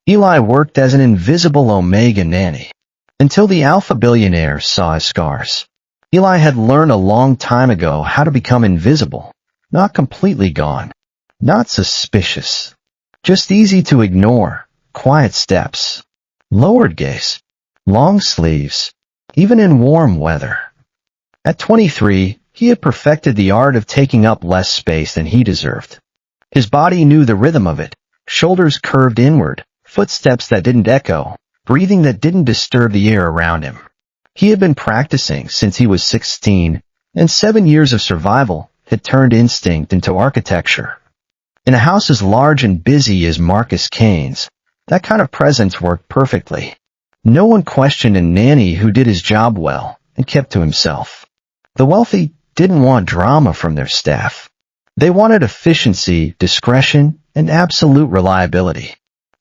Eli worked as an invisible Omega nanny until the alpha billionaire saw his scars. Eli had learned a long time ago how to become invisible, not completely gone, not suspicious, just easy to ignore, quiet steps, lowered gaze, long sleeves, even in warm weather. At 23, he had perfected the art of taking up less space than he deserved. His body knew the rhythm of it, shoulders curved inward, footsteps that didn't echo, breathing that didn't disturb the air around him. He had been practicing since he was 16, and 7 years of survival had turned instinct into architecture. In a house as large and busy as Marcus Kane's, that kind of presence worked perfectly. No one questioned a nanny who did his job well and kept to himself. The wealthy didn't want drama from their staff. They wanted efficiency, discretion, and absolute reliability.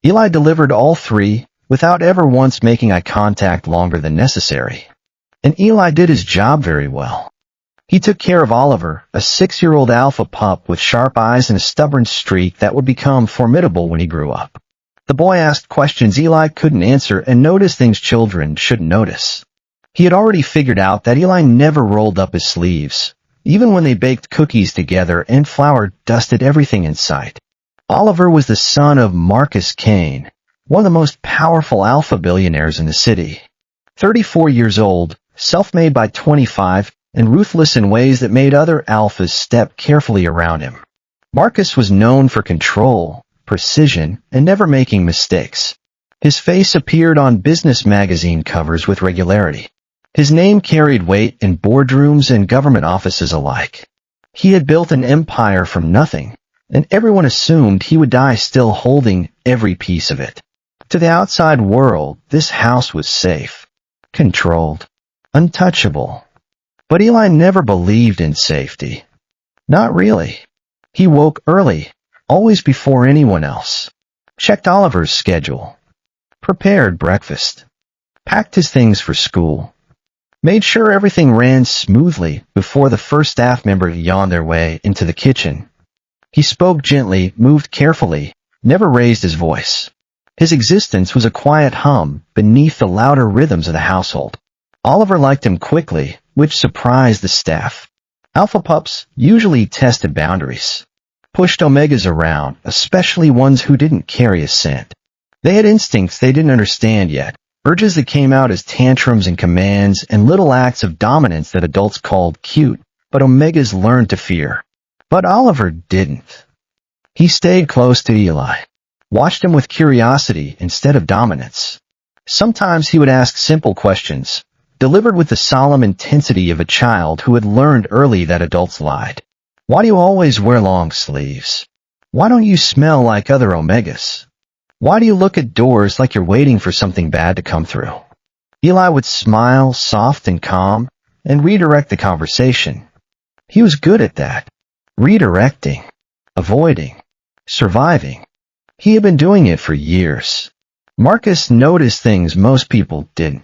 Eli delivered all three without ever once making eye contact longer than necessary. And Eli did his job very well. He took care of Oliver, a 6-year-old alpha pup with sharp eyes and a stubborn streak that would become formidable when he grew up. The boy asked questions Eli couldn't answer and noticed things children shouldn't notice. He had already figured out that Eli never rolled up his sleeves, even when they baked cookies together and flour dusted everything in sight. Oliver was the son of Marcus Kane, one of the most powerful alpha billionaires in the city. 34 years old, self-made by 25, and ruthless in ways that made other alphas step carefully around him. Marcus was known for control, precision, and never making mistakes. His face appeared on business magazine covers with regularity. His name carried weight in boardrooms and government offices alike. He had built an empire from nothing, and everyone assumed he would die still holding every piece of it. To the outside world, this house was safe, controlled, untouchable. But Eli never believed in safety. Not really. He woke early, always before anyone else. Checked Oliver's schedule. Prepared breakfast. Packed his things for school. Made sure everything ran smoothly before the first staff member yawned their way into the kitchen. He spoke gently, moved carefully, never raised his voice. His existence was a quiet hum beneath the louder rhythms of the household. Oliver liked him quickly, which surprised the staff. Alpha pups usually tested boundaries, pushed Omegas around, especially ones who didn't carry a scent. They had instincts they didn't understand yet, urges that came out as tantrums and commands and little acts of dominance that adults called cute, but Omegas learned to fear. But Oliver didn't. He stayed close to Eli, watched him with curiosity instead of dominance. Sometimes he would ask simple questions, delivered with the solemn intensity of a child who had learned early that adults lied. Why do you always wear long sleeves? Why don't you smell like other Omegas? Why do you look at doors like you're waiting for something bad to come through? Eli would smile, soft and calm, and redirect the conversation. He was good at that. Redirecting, avoiding, surviving. He had been doing it for years. Marcus noticed things most people didn't.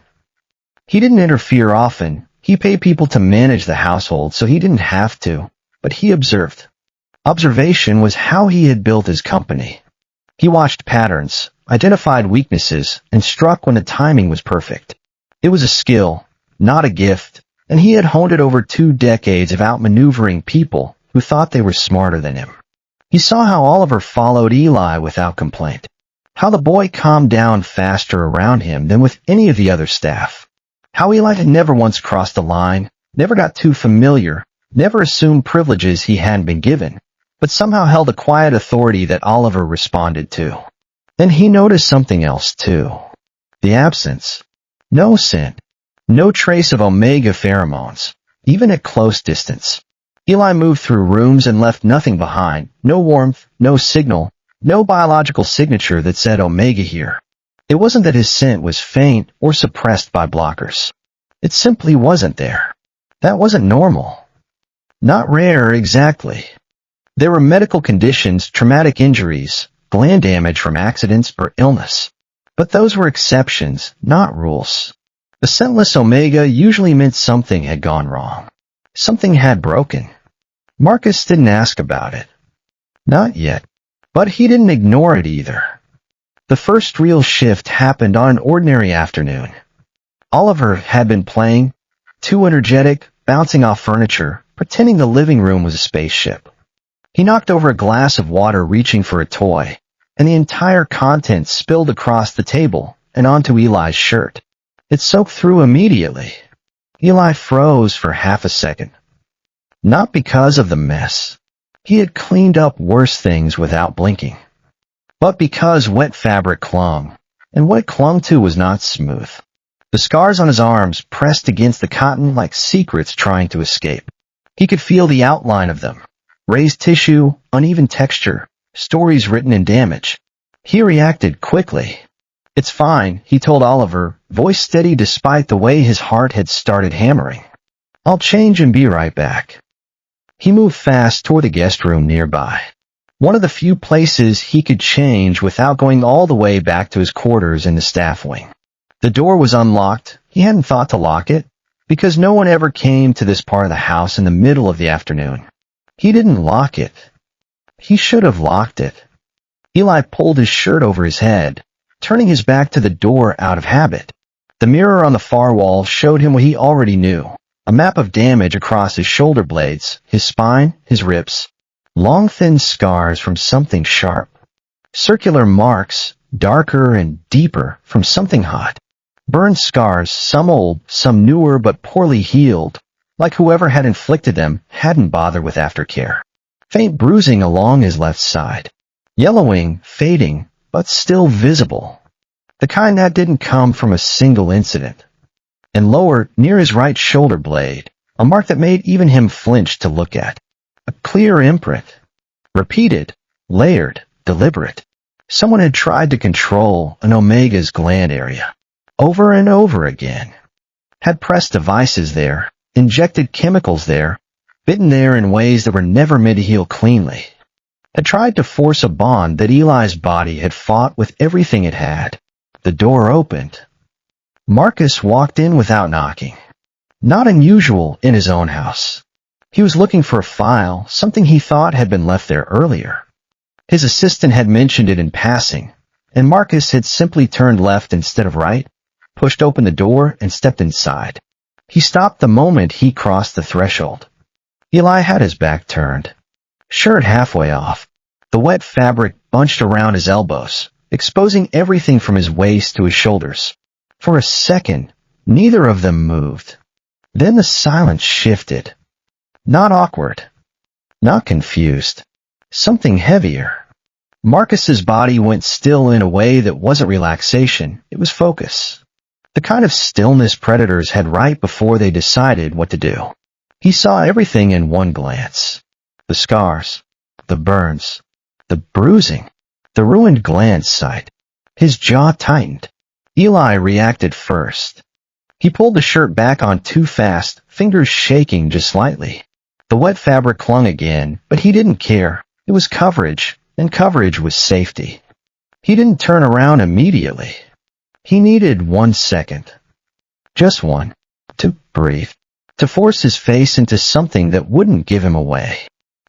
He didn't interfere often. He paid people to manage the household, so he didn't have to, but he observed. Observation was how he had built his company. He watched patterns, identified weaknesses, and struck when the timing was perfect. It was a skill, not a gift, and he had honed it over 2 decades of outmaneuvering people who thought they were smarter than him. He saw how Oliver followed Eli without complaint, how the boy calmed down faster around him than with any of the other staff, how Eli had never once crossed the line, never got too familiar, never assumed privileges he hadn't been given, but somehow held a quiet authority that Oliver responded to. Then he noticed something else too. The absence. No scent. No trace of Omega pheromones, even at close distance. Eli moved through rooms and left nothing behind, no warmth, no signal, no biological signature that said Omega here. It wasn't that his scent was faint or suppressed by blockers. It simply wasn't there. That wasn't normal. Not rare, exactly. There were medical conditions, traumatic injuries, gland damage from accidents or illness. But those were exceptions, not rules. The scentless Omega usually meant something had gone wrong. Something had broken. Marcus didn't ask about it. Not yet. But he didn't ignore it either. The first real shift happened on an ordinary afternoon. Oliver had been playing, too energetic, bouncing off furniture, pretending the living room was a spaceship. He knocked over a glass of water reaching for a toy, and the entire contents spilled across the table and onto Eli's shirt. It soaked through immediately. Eli froze for half a second. Not because of the mess. He had cleaned up worse things without blinking. But because wet fabric clung, and what it clung to was not smooth. The scars on his arms pressed against the cotton like secrets trying to escape. He could feel the outline of them. Raised tissue, uneven texture, stories written in damage. He reacted quickly. "It's fine," he told Oliver, voice steady despite the way his heart had started hammering. "I'll change and be right back." He moved fast toward the guest room nearby. One of the few places he could change without going all the way back to his quarters in the staff wing. The door was unlocked. He hadn't thought to lock it, because no one ever came to this part of the house in the middle of the afternoon. He didn't lock it. He should have locked it. Eli pulled his shirt over his head, turning his back to the door out of habit. The mirror on the far wall showed him what he already knew. A map of damage across his shoulder blades, his spine, his ribs. Long thin scars from something sharp. Circular marks, darker and deeper, from something hot. Burned scars, some old, some newer but poorly healed, like whoever had inflicted them hadn't bothered with aftercare. Faint bruising along his left side. Yellowing, fading, but still visible. The kind that didn't come from a single incident. And lower, near his right shoulder blade, a mark that made even him flinch to look at. A clear imprint. Repeated, layered, deliberate. Someone had tried to control an Omega's gland area. Over and over again. Had pressed devices there, injected chemicals there, bitten there in ways that were never meant to heal cleanly. Had tried to force a bond that Eli's body had fought with everything it had. The door opened. Marcus walked in without knocking. Not unusual in his own house. He was looking for a file, something he thought had been left there earlier. His assistant had mentioned it in passing, and Marcus had simply turned left instead of right, pushed open the door, and stepped inside. He stopped the moment he crossed the threshold. Eli had his back turned. Shirt halfway off. The wet fabric bunched around his elbows, exposing everything from his waist to his shoulders. For a second, neither of them moved. Then the silence shifted. Not awkward. Not confused. Something heavier. Marcus's body went still in a way that wasn't relaxation, it was focus. The kind of stillness predators had right before they decided what to do. He saw everything in one glance. The scars, the burns, the bruising, the ruined gland site. His jaw tightened. Eli reacted first. He pulled the shirt back on too fast, fingers shaking just slightly. The wet fabric clung again, but he didn't care. It was coverage, and coverage was safety. He didn't turn around immediately. He needed 1 second. Just one. To breathe. To force his face into something that wouldn't give him away.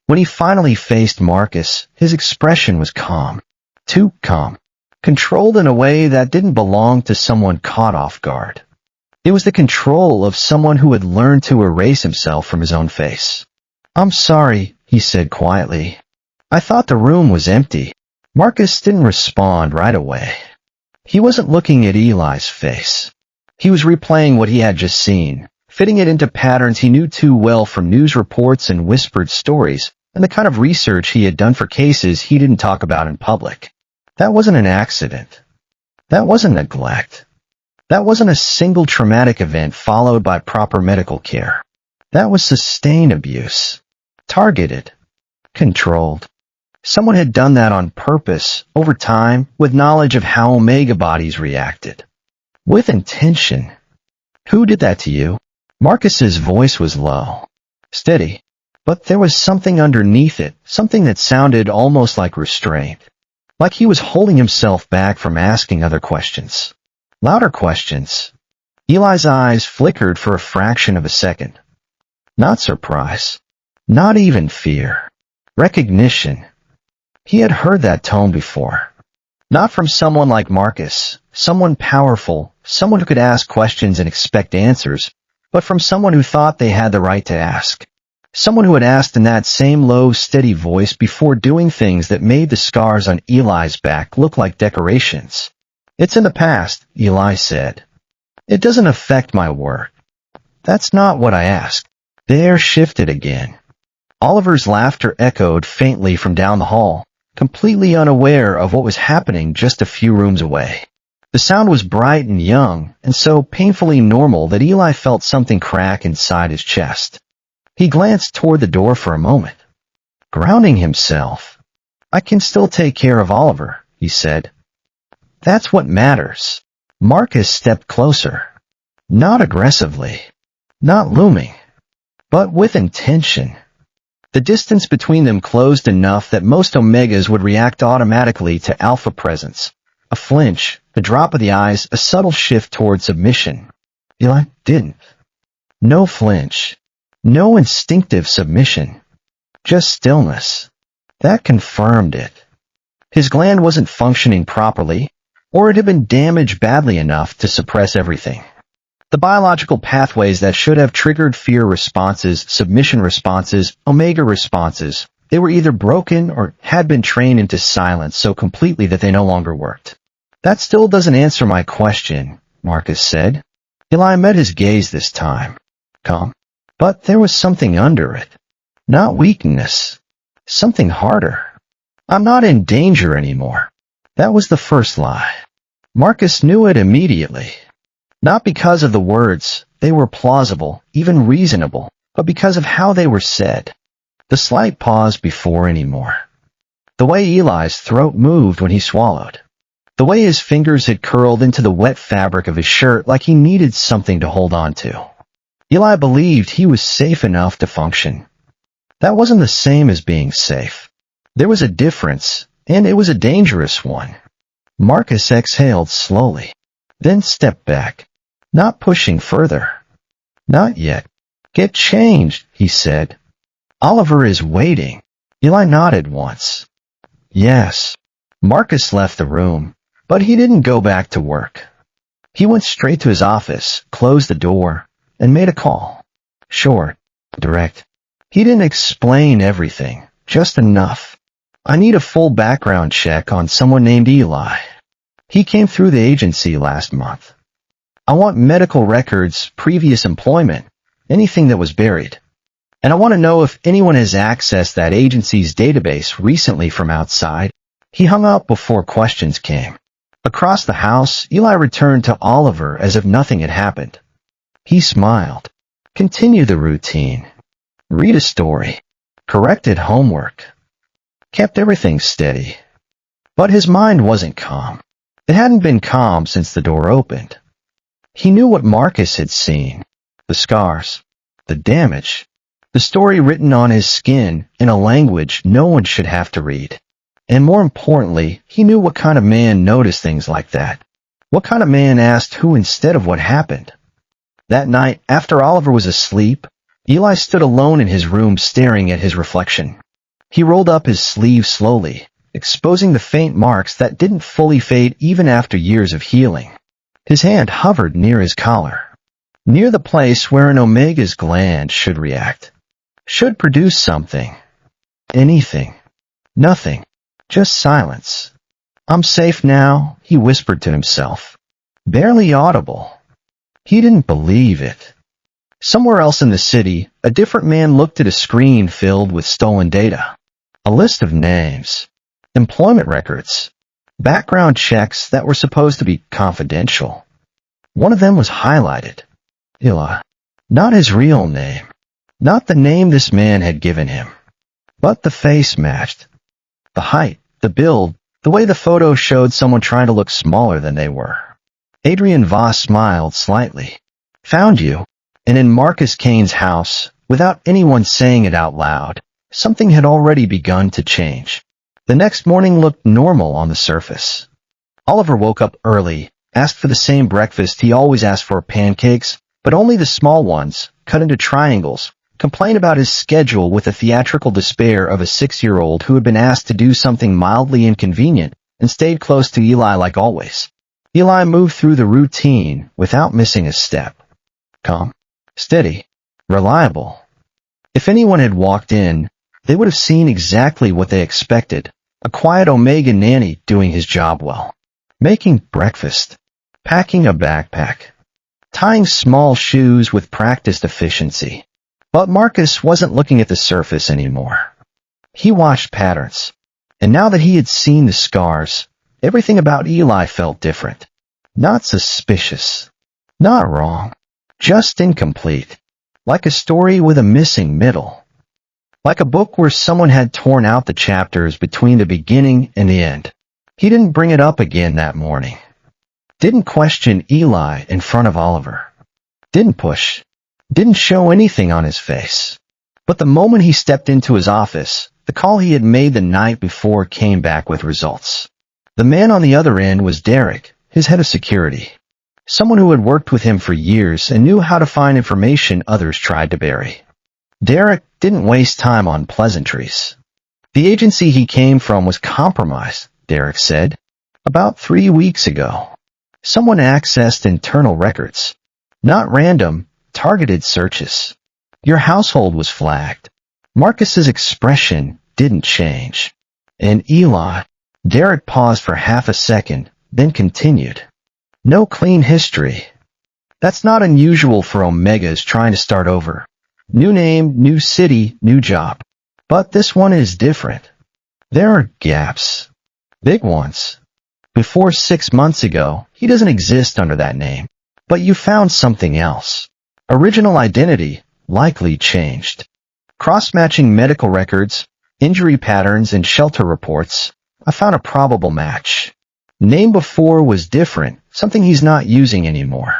When he finally faced Marcus, his expression was calm. Too calm. Controlled in a way that didn't belong to someone caught off guard. It was the control of someone who had learned to erase himself from his own face. "I'm sorry," he said quietly. "I thought the room was empty." Marcus didn't respond right away. He wasn't looking at Eli's face. He was replaying what he had just seen, fitting it into patterns he knew too well from news reports and whispered stories, and the kind of research he had done for cases he didn't talk about in public. That wasn't an accident. That wasn't neglect. That wasn't a single traumatic event followed by proper medical care. That was sustained abuse. Targeted. Controlled. Someone had done that on purpose, over time, with knowledge of how Omega bodies reacted. With intention. Who did that to you? Marcus's voice was low. Steady. But there was something underneath it, something that sounded almost like restraint. Like he was holding himself back from asking other questions. Louder questions. Eli's eyes flickered for a fraction of a second. Not surprise. Not even fear. Recognition. He had heard that tone before. Not from someone like Marcus, someone powerful, someone who could ask questions and expect answers, but from someone who thought they had the right to ask. Someone who had asked in that same low, steady voice before doing things that made the scars on Eli's back look like decorations. "It's in the past," Eli said. "It doesn't affect my work." "That's not what I asked." The air shifted again. Oliver's laughter echoed faintly from down the hall, completely unaware of what was happening just a few rooms away. The sound was bright and young, and so painfully normal that Eli felt something crack inside his chest. He glanced toward the door for a moment, grounding himself. "I can still take care of Oliver," he said. "That's what matters." Marcus stepped closer. Not aggressively, not looming, but with intention. The distance between them closed enough that most Omegas would react automatically to Alpha presence. A flinch, a drop of the eyes, a subtle shift toward submission. Eli didn't. No flinch. No instinctive submission. Just stillness. That confirmed it. His gland wasn't functioning properly, or it had been damaged badly enough to suppress everything. The biological pathways that should have triggered fear responses, submission responses, omega responses, they were either broken or had been trained into silence so completely that they no longer worked. "That still doesn't answer my question," Marcus said. Eli met his gaze this time. Calm. But there was something under it. Not weakness. Something harder. "I'm not in danger anymore." That was the first lie. Marcus knew it immediately. Not because of the words, they were plausible, even reasonable, but because of how they were said. The slight pause before anymore. The way Eli's throat moved when he swallowed. The way his fingers had curled into the wet fabric of his shirt like he needed something to hold on to. Eli believed he was safe enough to function. That wasn't the same as being safe. There was a difference, and it was a dangerous one. Marcus exhaled slowly, then stepped back, not pushing further. "Not yet. Get changed," he said. "Oliver is waiting." Eli nodded once. "Yes." Marcus left the room, but he didn't go back to work. He went straight to his office, closed the door, and made a call. Short, direct. He didn't explain everything, just enough. "I need a full background check on someone named Eli. He came through the agency last month. I want medical records, previous employment, anything that was buried. And I want to know if anyone has accessed that agency's database recently from outside." He hung up before questions came. Across the house, Eli returned to Oliver as if nothing had happened. He smiled. Continue the routine. Read a story. Corrected homework. Kept everything steady. But his mind wasn't calm. It hadn't been calm since the door opened. He knew what Marcus had seen. The scars. The damage. The story written on his skin in a language no one should have to read. And more importantly, he knew what kind of man noticed things like that. What kind of man asked who instead of what happened. That night, after Oliver was asleep, Eli stood alone in his room staring at his reflection. He rolled up his sleeve slowly, exposing the faint marks that didn't fully fade even after years of healing. His hand hovered near his collar, near the place where an Omega's gland should react, should produce something. Anything. Nothing. Just silence. "I'm safe now," he whispered to himself. Barely audible. He didn't believe it. Somewhere else in the city, a different man looked at a screen filled with stolen data. A list of names. Employment records. Background checks that were supposed to be confidential. One of them was highlighted. Eli. Not his real name. Not the name this man had given him. But the face matched. The height, the build, the way the photo showed someone trying to look smaller than they were. Adrian Voss smiled slightly. Found you. And in Marcus Kane's house, without anyone saying it out loud, something had already begun to change. The next morning looked normal on the surface. Oliver woke up early, asked for the same breakfast he always asked for, pancakes, but only the small ones, cut into triangles, complained about his schedule with the theatrical despair of a 6-year-old who had been asked to do something mildly inconvenient and stayed close to Eli like always. Eli moved through the routine without missing a step. Calm, steady, reliable. If anyone had walked in, they would have seen exactly what they expected. A quiet Omega nanny doing his job well. Making breakfast. Packing a backpack. Tying small shoes with practiced efficiency. But Marcus wasn't looking at the surface anymore. He watched patterns. And now that he had seen the scars, everything about Eli felt different. Not suspicious. Not wrong. Just incomplete. Like a story with a missing middle. Like a book where someone had torn out the chapters between the beginning and the end. He didn't bring it up again that morning. Didn't question Eli in front of Oliver. Didn't push. Didn't show anything on his face. But the moment he stepped into his office, the call he had made the night before came back with results. The man on the other end was Derek, his head of security. Someone who had worked with him for years and knew how to find information others tried to bury. Derek didn't waste time on pleasantries. The agency he came from was compromised, Derek said. About 3 weeks ago. Someone accessed internal records. Not random, targeted searches. Your household was flagged. Marcus's expression didn't change. And Eli, Derek paused for half a second, then continued. No clean history. That's not unusual for Omegas trying to start over. New name, new city, new job. But this one is different. There are gaps. Big ones. Before 6 months ago, he doesn't exist under that name. But you found something else. Original identity likely changed. Cross-matching medical records, injury patterns, and shelter reports. I found a probable match. Name before was different, something he's not using anymore.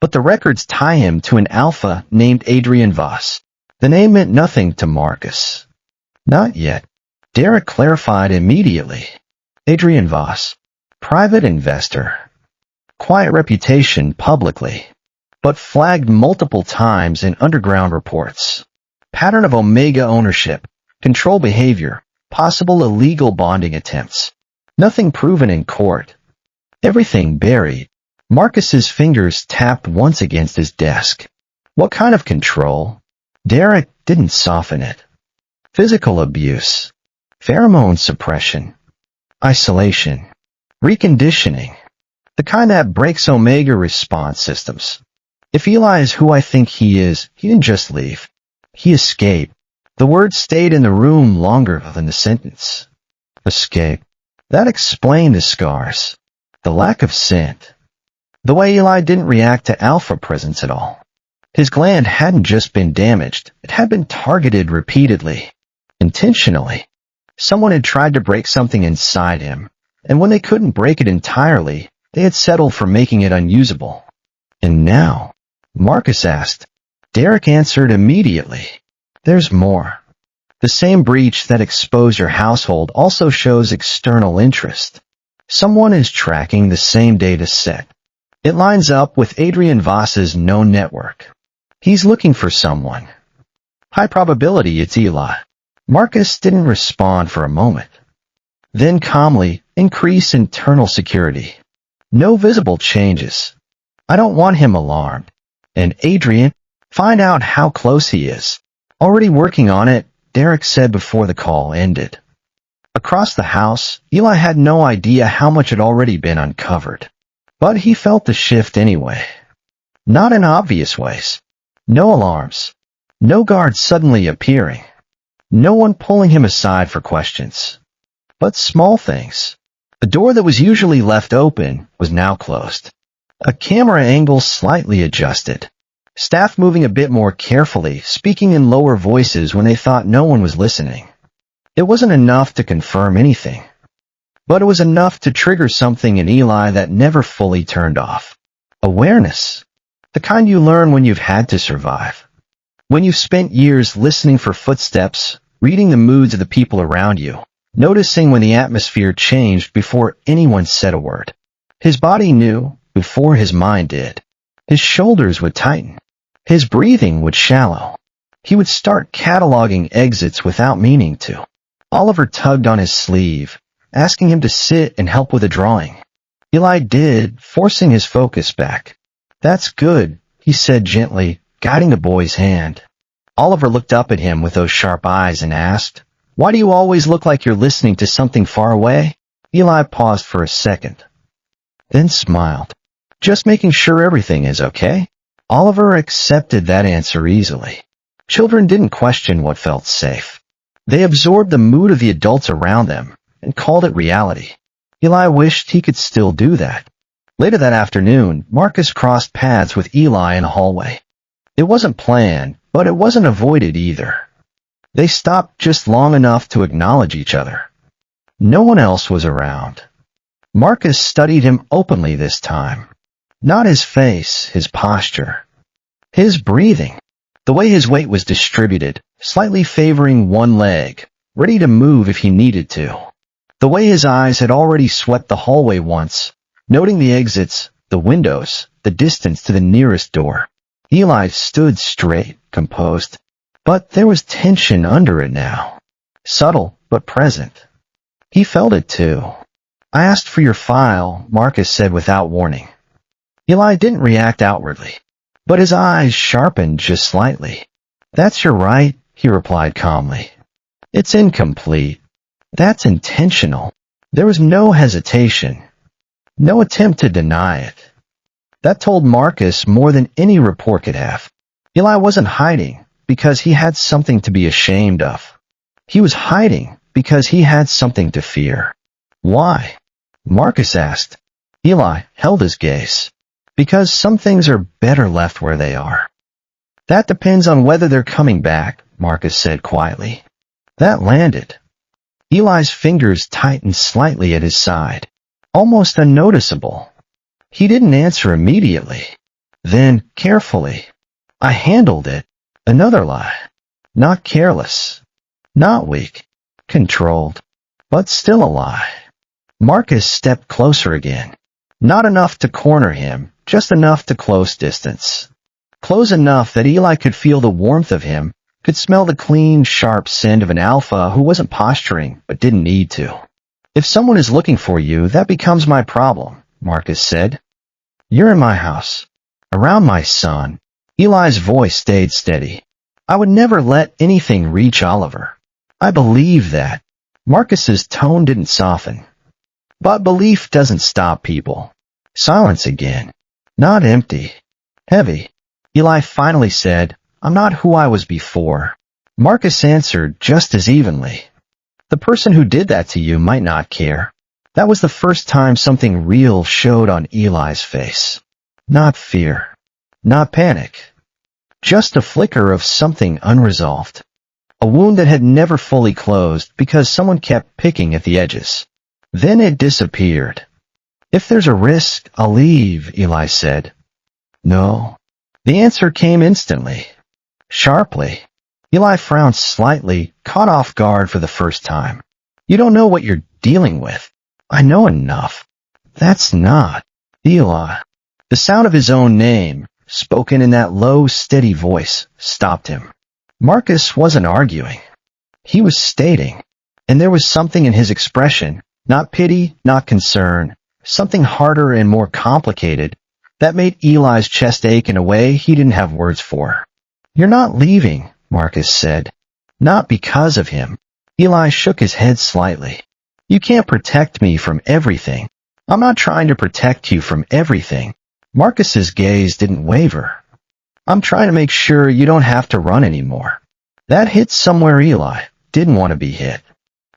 But the records tie him to an alpha named Adrian Voss. The name meant nothing to Marcus. Not yet. Derek clarified immediately. Adrian Voss. Private investor. Quiet reputation publicly. But flagged multiple times in underground reports. Pattern of Omega ownership. Control behavior. Possible illegal bonding attempts. Nothing proven in court. Everything buried. Marcus's fingers tapped once against his desk. What kind of control? Derek didn't soften it. Physical abuse. Pheromone suppression. Isolation. Reconditioning. The kind that breaks Omega response systems. If Eli is who I think he is, he didn't just leave. He escaped. The word stayed in the room longer than the sentence. Escape. That explained the scars. The lack of scent. The way Eli didn't react to alpha presence at all. His gland hadn't just been damaged, it had been targeted repeatedly. Intentionally. Someone had tried to break something inside him, and when they couldn't break it entirely, they had settled for making it unusable. And now, Marcus asked. Derek answered immediately. There's more. The same breach that exposed your household also shows external interest. Someone is tracking the same data set. It lines up with Adrian Voss's known network. He's looking for someone. High probability it's Eli. Marcus didn't respond for a moment. Then calmly, increase internal security. No visible changes. I don't want him alarmed. And Adrian, find out how close he is. Already working on it, Derek said before the call ended. Across the house, Eli had no idea how much had already been uncovered. But he felt the shift anyway. Not in obvious ways. No alarms. No guards suddenly appearing. No one pulling him aside for questions. But small things. A door that was usually left open was now closed. A camera angle slightly adjusted. Staff moving a bit more carefully, speaking in lower voices when they thought no one was listening. It wasn't enough to confirm anything. But it was enough to trigger something in Eli that never fully turned off. Awareness. The kind you learn when you've had to survive. When you've spent years listening for footsteps, reading the moods of the people around you, noticing when the atmosphere changed before anyone said a word. His body knew before his mind did. His shoulders would tighten. His breathing would shallow. He would start cataloging exits without meaning to. Oliver tugged on his sleeve, asking him to sit and help with a drawing. Eli did, forcing his focus back. "That's good," he said gently, guiding the boy's hand. Oliver looked up at him with those sharp eyes and asked, "Why do you always look like you're listening to something far away?" Eli paused for a second, then smiled. "Just making sure everything is okay." Oliver accepted that answer easily. Children didn't question what felt safe. They absorbed the mood of the adults around them and called it reality. Eli wished he could still do that. Later that afternoon, Marcus crossed paths with Eli in a hallway. It wasn't planned, but it wasn't avoided either. They stopped just long enough to acknowledge each other. No one else was around. Marcus studied him openly this time. Not his face, his posture. His breathing. The way his weight was distributed, slightly favoring one leg, ready to move if he needed to. The way his eyes had already swept the hallway once, noting the exits, the windows, the distance to the nearest door. Eli stood straight, composed, but there was tension under it now. Subtle, but present. He felt it too. "I asked for your file," Marcus said without warning. Eli didn't react outwardly, but his eyes sharpened just slightly. "That's your right," he replied calmly. "It's incomplete. That's intentional." There was no hesitation, no attempt to deny it. That told Marcus more than any report could have. Eli wasn't hiding because he had something to be ashamed of. He was hiding because he had something to fear. "Why?" Marcus asked. Eli held his gaze. "Because some things are better left where they are." "That depends on whether they're coming back," Marcus said quietly. That landed. Eli's fingers tightened slightly at his side, almost unnoticeable. He didn't answer immediately. Then, carefully, "I handled it." Another lie. Not careless. Not weak. Controlled. But still a lie. Marcus stepped closer again. Not enough to corner him, just enough to close distance. Close enough that Eli could feel the warmth of him, could smell the clean, sharp scent of an alpha who wasn't posturing but didn't need to. "If someone is looking for you, that becomes my problem," Marcus said. "You're in my house, around my son." Eli's voice stayed steady. "I would never let anything reach Oliver. I believe that." Marcus's tone didn't soften. But belief doesn't stop people. Silence again. Not empty. Heavy. Eli finally said, "I'm not who I was before." Marcus answered just as evenly. "The person who did that to you might not care." That was the first time something real showed on Eli's face. Not fear. Not panic. Just a flicker of something unresolved. A wound that had never fully closed because someone kept picking at the edges. Then it disappeared. "If there's a risk, I'll leave," Eli said. "No." The answer came instantly. Sharply. Eli frowned slightly, caught off guard for the first time. "You don't know what you're dealing with." "I know enough." "That's not." Eli. The sound of his own name, spoken in that low, steady voice, stopped him. Marcus wasn't arguing. He was stating, and there was something in his expression, not pity, not concern, something harder and more complicated, that made Eli's chest ache in a way he didn't have words for. "You're not leaving," Marcus said. "Not because of him." Eli shook his head slightly. "You can't protect me from everything." "I'm not trying to protect you from everything." Marcus's gaze didn't waver. "I'm trying to make sure you don't have to run anymore." That hit somewhere Eli didn't want to be hit.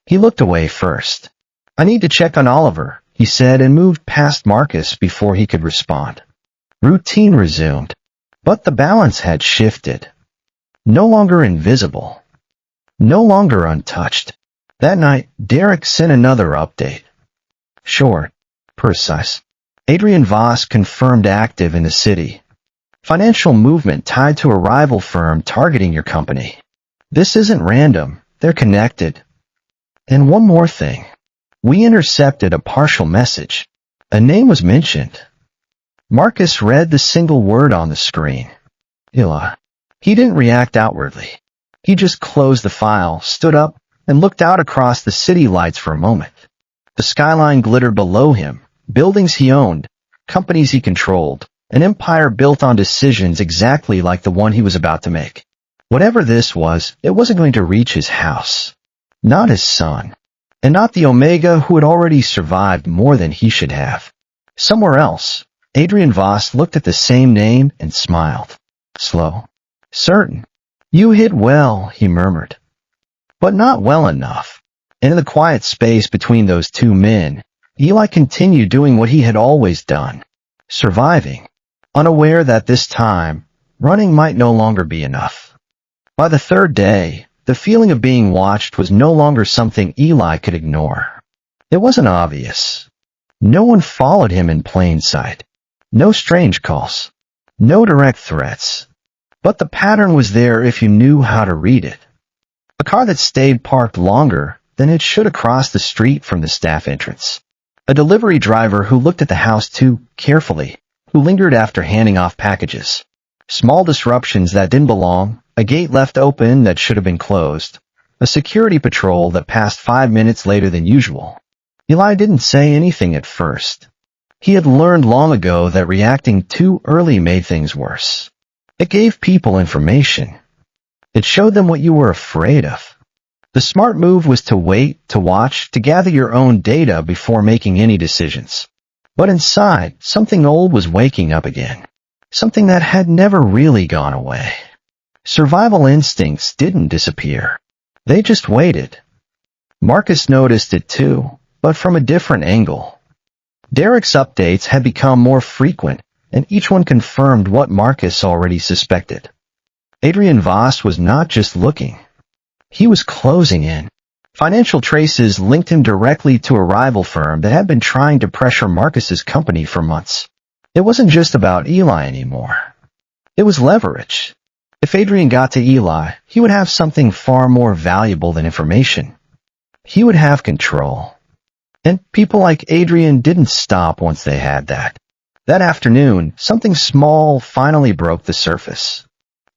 He looked away first. "I need to check on Oliver," he said, and moved past Marcus before he could respond. Routine resumed, but the balance had shifted. No longer invisible. No longer untouched. That night, Derek sent another update. Short. Precise. Adrian Voss confirmed active in the city. Financial movement tied to a rival firm targeting your company. This isn't random. They're connected. And one more thing. We intercepted a partial message. A name was mentioned. Marcus read the single word on the screen. Eli. He didn't react outwardly. He just closed the file, stood up, and looked out across the city lights for a moment. The skyline glittered below him, buildings he owned, companies he controlled, an empire built on decisions exactly like the one he was about to make. Whatever this was, it wasn't going to reach his house. Not his son. And not the Omega who had already survived more than he should have. Somewhere else, Adrian Voss looked at the same name and smiled. Slow. Certain. You hit well, he murmured. But not well enough. And in the quiet space between those two men, Eli continued doing what he had always done. Surviving. Unaware that this time, running might no longer be enough. By the third day, the feeling of being watched was no longer something Eli could ignore. It wasn't obvious. No one followed him in plain sight. No strange calls. No direct threats. But the pattern was there if you knew how to read it. A car that stayed parked longer than it should across the street from the staff entrance. A delivery driver who looked at the house too carefully, who lingered after handing off packages. Small disruptions that didn't belong, a gate left open that should have been closed, a security patrol that passed 5 minutes later than usual. Eli didn't say anything at first. He had learned long ago that reacting too early made things worse. It gave people information. It showed them what you were afraid of. The smart move was to wait, to watch, to gather your own data before making any decisions. But inside, something old was waking up again. Something that had never really gone away. Survival instincts didn't disappear. They just waited. Marcus noticed it too, but from a different angle. Derek's updates had become more frequent, and each one confirmed what Marcus already suspected. Adrian Voss was not just looking. He was closing in. Financial traces linked him directly to a rival firm that had been trying to pressure Marcus's company for months. It wasn't just about Eli anymore. It was leverage. If Adrian got to Eli, he would have something far more valuable than information. He would have control. And people like Adrian didn't stop once they had that. That afternoon, something small finally broke the surface.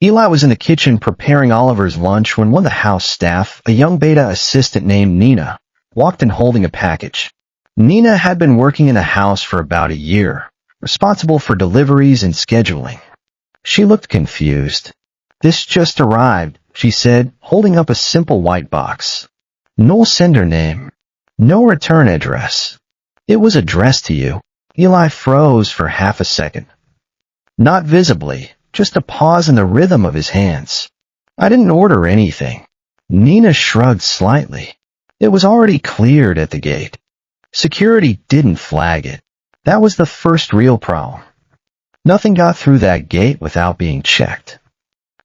Eli was in the kitchen preparing Oliver's lunch when one of the house staff, a young beta assistant named Nina, walked in holding a package. Nina had been working in the house for about a year, responsible for deliveries and scheduling. She looked confused. This just arrived, she said, holding up a simple white box. No sender name. No return address. It was addressed to you. Eli froze for half a second. Not visibly, just a pause in the rhythm of his hands. I didn't order anything. Nina shrugged slightly. It was already cleared at the gate. Security didn't flag it. That was the first real problem. Nothing got through that gate without being checked.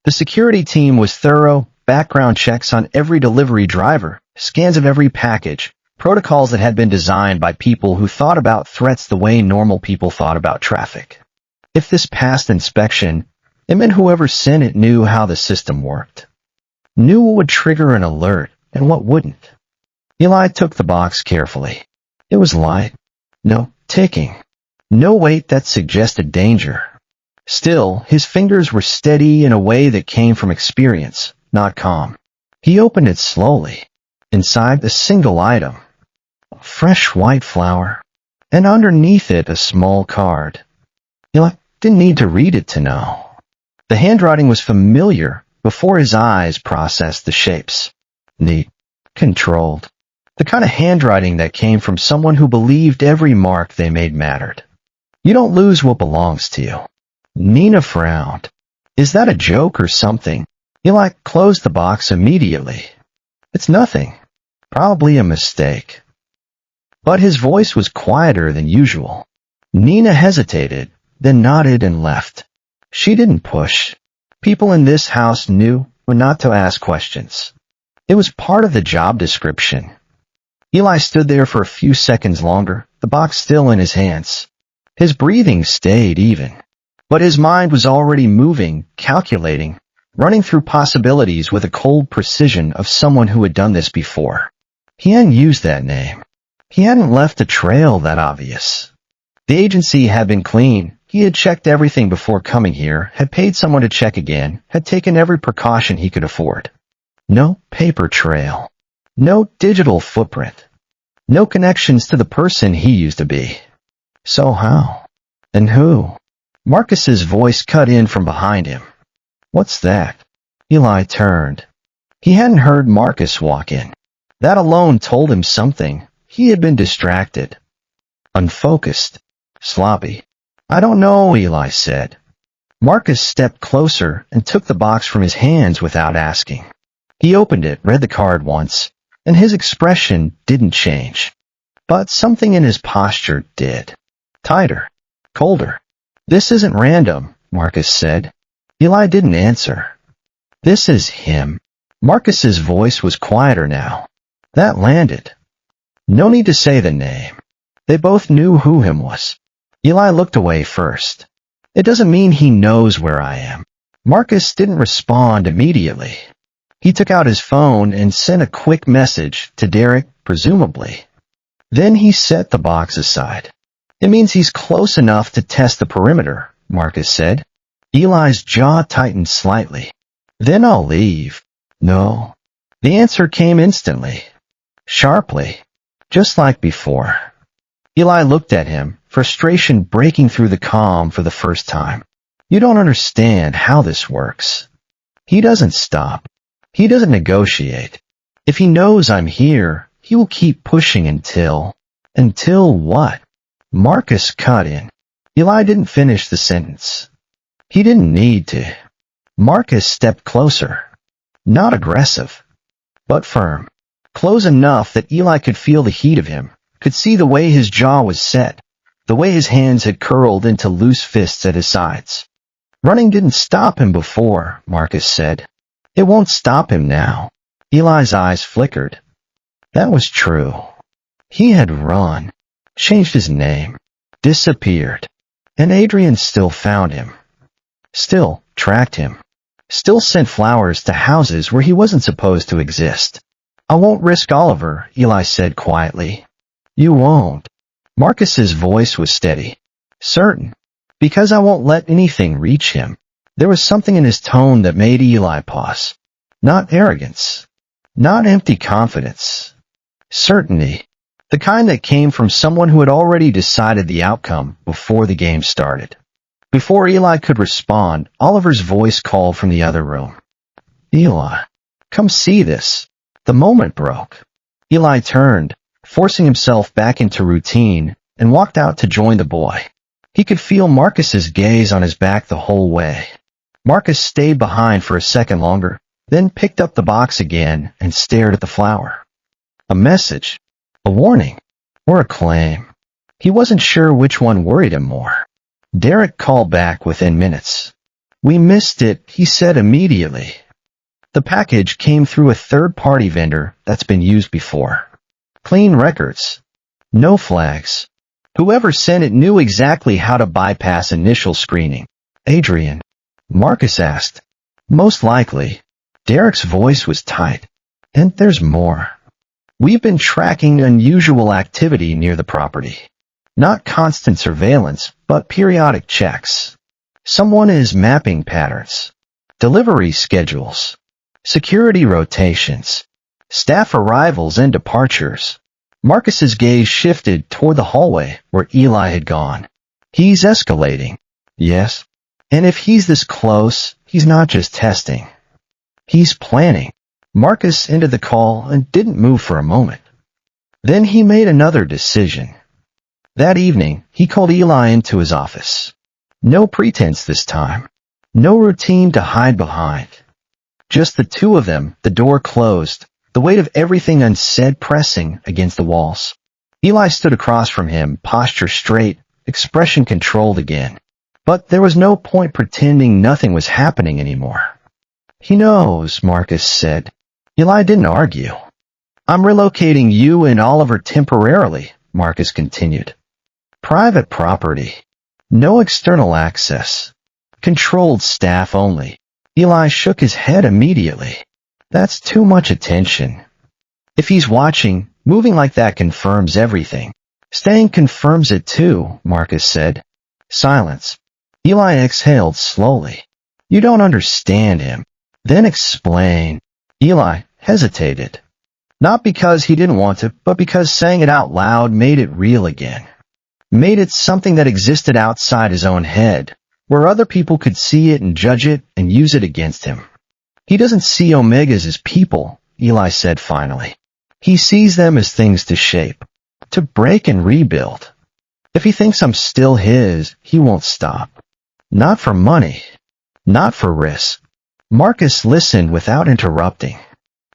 The security team was thorough, background checks on every delivery driver, scans of every package, protocols that had been designed by people who thought about threats the way normal people thought about traffic. If this passed inspection, it meant whoever sent it knew how the system worked. Knew what would trigger an alert and what wouldn't. Eli took the box carefully. It was light. No ticking. No weight that suggested danger. Still, his fingers were steady in a way that came from experience, not calm. He opened it slowly. Inside, a single item. A fresh white flower. And underneath it, a small card. Eli didn't need to read it to know. The handwriting was familiar before his eyes processed the shapes. Neat. Controlled. The kind of handwriting that came from someone who believed every mark they made mattered. You don't lose what belongs to you. Nina frowned. Is that a joke or something? Eli closed the box immediately. It's nothing. Probably a mistake. But his voice was quieter than usual. Nina hesitated, then nodded and left. She didn't push. People in this house knew not to ask questions. It was part of the job description. Eli stood there for a few seconds longer, the box still in his hands. His breathing stayed even. But his mind was already moving, calculating, running through possibilities with a cold precision of someone who had done this before. He hadn't used that name. He hadn't left a trail that obvious. The agency had been clean. He had checked everything before coming here, had paid someone to check again, had taken every precaution he could afford. No paper trail. No digital footprint. No connections to the person he used to be. So how? And who? Marcus's voice cut in from behind him. What's that? Eli turned. He hadn't heard Marcus walk in. That alone told him something. He had been distracted. Unfocused. Sloppy. I don't know, Eli said. Marcus stepped closer and took the box from his hands without asking. He opened it, read the card once, and his expression didn't change. But something in his posture did. Tighter. Colder. This isn't random, Marcus said. Eli didn't answer. This is him. Marcus's voice was quieter now. That landed. No need to say the name. They both knew who him was. Eli looked away first. It doesn't mean he knows where I am. Marcus didn't respond immediately. He took out his phone and sent a quick message to Derek, presumably. Then he set the box aside. It means he's close enough to test the perimeter, Marcus said. Eli's jaw tightened slightly. Then I'll leave. No. The answer came instantly. Sharply. Just like before. Eli looked at him, frustration breaking through the calm for the first time. You don't understand how this works. He doesn't stop. He doesn't negotiate. If he knows I'm here, he will keep pushing until... Until what? Marcus cut in. Eli didn't finish the sentence. He didn't need to. Marcus stepped closer. Not aggressive, but firm. Close enough that Eli could feel the heat of him, could see the way his jaw was set, the way his hands had curled into loose fists at his sides. Running didn't stop him before, Marcus said. It won't stop him now. Eli's eyes flickered. That was true. He had run, changed his name, disappeared, and Adrian still found him. Still tracked him. Still sent flowers to houses where he wasn't supposed to exist. I won't risk Oliver, Eli said quietly. You won't. Marcus's voice was steady. Certain. Because I won't let anything reach him. There was something in his tone that made Eli pause. Not arrogance. Not empty confidence. Certainty. The kind that came from someone who had already decided the outcome before the game started. Before Eli could respond, Oliver's voice called from the other room. Eli, come see this. The moment broke. Eli turned, forcing himself back into routine, and walked out to join the boy. He could feel Marcus's gaze on his back the whole way. Marcus stayed behind for a second longer, then picked up the box again and stared at the flower. A message, a warning, or a claim. He wasn't sure which one worried him more. Derek called back within minutes. We missed it, he said immediately. The package came through a third-party vendor that's been used before. Clean records. No flags. Whoever sent it knew exactly how to bypass initial screening. Adrian. Marcus asked. Most likely. Derek's voice was tight. And there's more. We've been tracking unusual activity near the property. Not constant surveillance, but periodic checks. Someone is mapping patterns. Delivery schedules. Security rotations. Staff arrivals and departures. Marcus's gaze shifted toward the hallway where Eli had gone. He's escalating. Yes. And if he's this close, he's not just testing. He's planning. Marcus ended the call and didn't move for a moment. Then he made another decision. That evening, he called Eli into his office. No pretense this time. No routine to hide behind. Just the two of them, the door closed, the weight of everything unsaid pressing against the walls. Eli stood across from him, posture straight, expression controlled again. But there was no point pretending nothing was happening anymore. He knows, Marcus said. Eli didn't argue. I'm relocating you and Oliver temporarily, Marcus continued. Private property. No external access. Controlled staff only. Eli shook his head immediately. That's too much attention. If he's watching, moving like that confirms everything. Staying confirms it too, Marcus said. Silence. Eli exhaled slowly. You don't understand him. Then explain. Eli hesitated. Not because he didn't want to, but because saying it out loud made it real again. Made it something that existed outside his own head, where other people could see it and judge it and use it against him. He doesn't see Omegas as people, Eli said finally. He sees them as things to shape, to break and rebuild. If he thinks I'm still his, he won't stop. Not for money. Not for risk. Marcus listened without interrupting.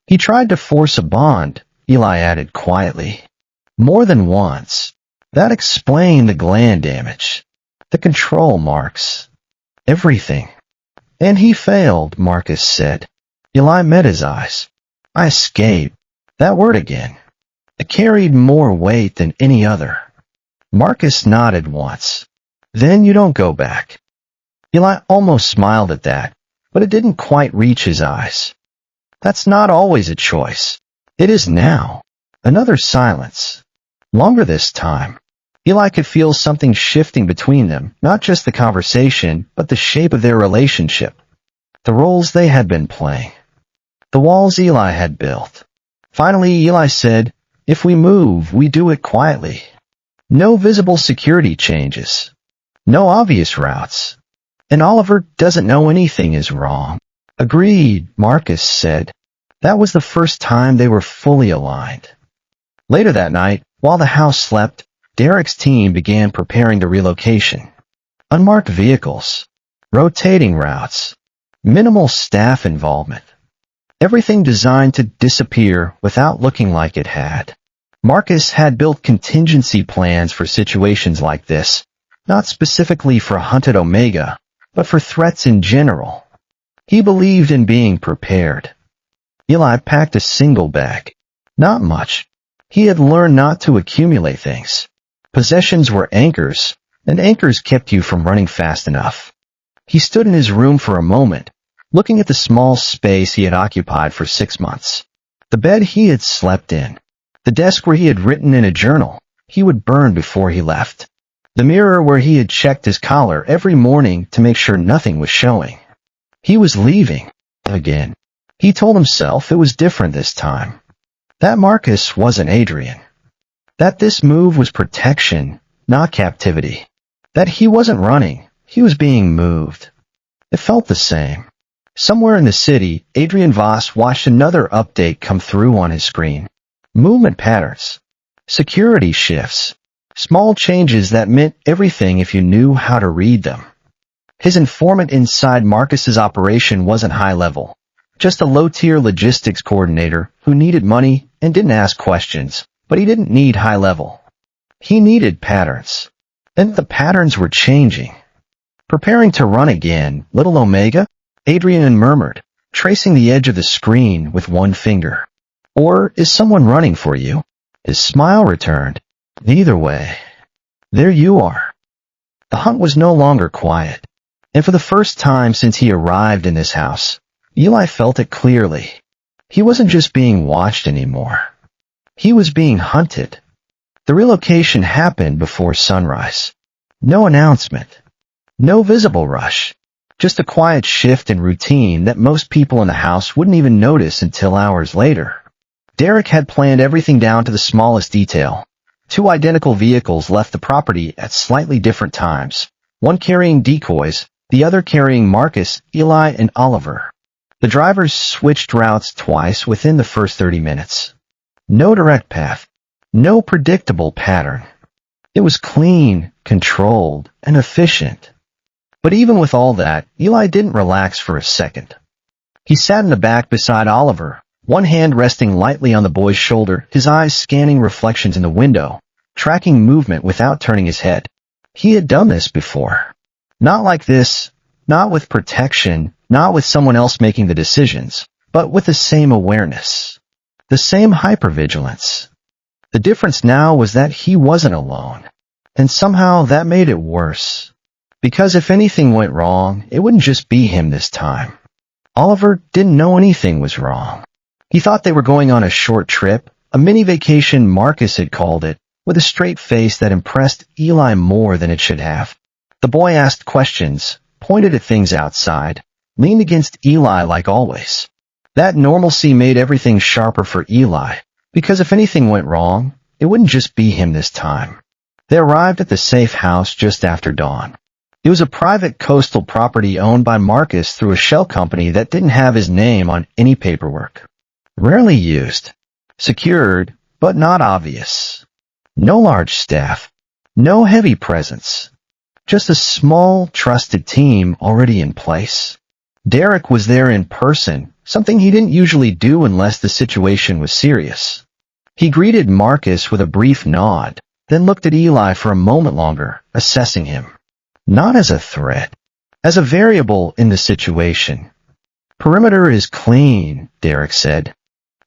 He tried to force a bond, Eli added quietly. More than once. That explained the gland damage. The control marks. Everything. And he failed, Marcus said. Eli met his eyes. I escaped. That word again. It carried more weight than any other. Marcus nodded once. Then you don't go back. Eli almost smiled at that, but it didn't quite reach his eyes. That's not always a choice. It is now. Another silence. Longer this time. Eli could feel something shifting between them, not just the conversation, but the shape of their relationship. The roles they had been playing. The walls Eli had built. Finally, Eli said, if we move, we do it quietly. No visible security changes. No obvious routes. And Oliver doesn't know anything is wrong. Agreed, Marcus said. That was the first time they were fully aligned. Later that night, while the house slept, Derek's team began preparing the relocation. Unmarked vehicles. Rotating routes. Minimal staff involvement. Everything designed to disappear without looking like it had. Marcus had built contingency plans for situations like this, not specifically for Hunted Omega, but for threats in general. He believed in being prepared. Eli packed a single bag. Not much. He had learned not to accumulate things. Possessions were anchors, and anchors kept you from running fast enough. He stood in his room for a moment, looking at the small space he had occupied for 6 months. The bed he had slept in. The desk where he had written in a journal he would burn before he left. The mirror where he had checked his collar every morning to make sure nothing was showing. He was leaving. Again. He told himself it was different this time. That Marcus wasn't Adrian. That this move was protection, not captivity. That he wasn't running, he was being moved. It felt the same. Somewhere in the city, Adrian Voss watched another update come through on his screen. Movement patterns. Security shifts. Small changes that meant everything if you knew how to read them. His informant inside Marcus's operation wasn't high level. Just a low-tier logistics coordinator who needed money and didn't ask questions, but he didn't need high level. He needed patterns. And the patterns were changing. Preparing to run again, little Omega? Adrian murmured, tracing the edge of the screen with one finger. Or is someone running for you? His smile returned. Either way. There you are. The hunt was no longer quiet. And for the first time since he arrived in this house, Eli felt it clearly. He wasn't just being watched anymore. He was being hunted. The relocation happened before sunrise. No announcement. No visible rush. Just a quiet shift in routine that most people in the house wouldn't even notice until hours later. Derek had planned everything down to the smallest detail. 2 identical vehicles left the property at slightly different times, one carrying decoys, the other carrying Marcus, Eli, and Oliver. The drivers switched routes twice within the first 30 minutes. No direct path. No predictable pattern. It was clean, controlled, and efficient. But even with all that, Eli didn't relax for a second. He sat in the back beside Oliver, one hand resting lightly on the boy's shoulder, his eyes scanning reflections in the window, tracking movement without turning his head. He had done this before. Not like this, not with protection, not with someone else making the decisions, but with the same awareness. The same hypervigilance. The difference now was that he wasn't alone. And somehow that made it worse. Because if anything went wrong, it wouldn't just be him this time. Oliver didn't know anything was wrong. He thought they were going on a short trip, a mini vacation Marcus had called it, with a straight face that impressed Eli more than it should have. The boy asked questions, pointed at things outside, leaned against Eli like always. That normalcy made everything sharper for Eli, Because if anything went wrong, it wouldn't just be him this time. They arrived at the safe house just after dawn. It was a private coastal property owned by Marcus through a shell company that didn't have his name on any paperwork. Rarely used. Secured, but not obvious. No large staff. No heavy presence. Just a small, trusted team already in place. Derek was there in person, something he didn't usually do unless the situation was serious. He greeted Marcus with a brief nod, then looked at Eli for a moment longer, assessing him. Not as a threat, as a variable in the situation. Perimeter is clean, Derek said.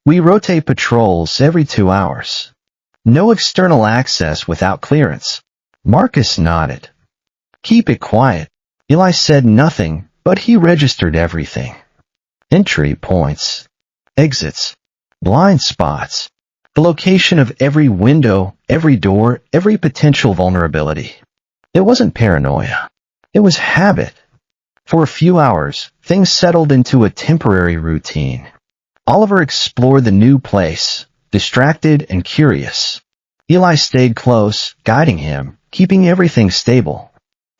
We rotate patrols every 2 hours. No external access without clearance. Marcus nodded. Keep it quiet. Eli said nothing, but he registered everything. Entry points, exits, blind spots, the location of every window, every door, every potential vulnerability. It wasn't paranoia. It was habit. For a few hours, things settled into a temporary routine. Oliver explored the new place, distracted and curious. Eli stayed close, guiding him, keeping everything stable.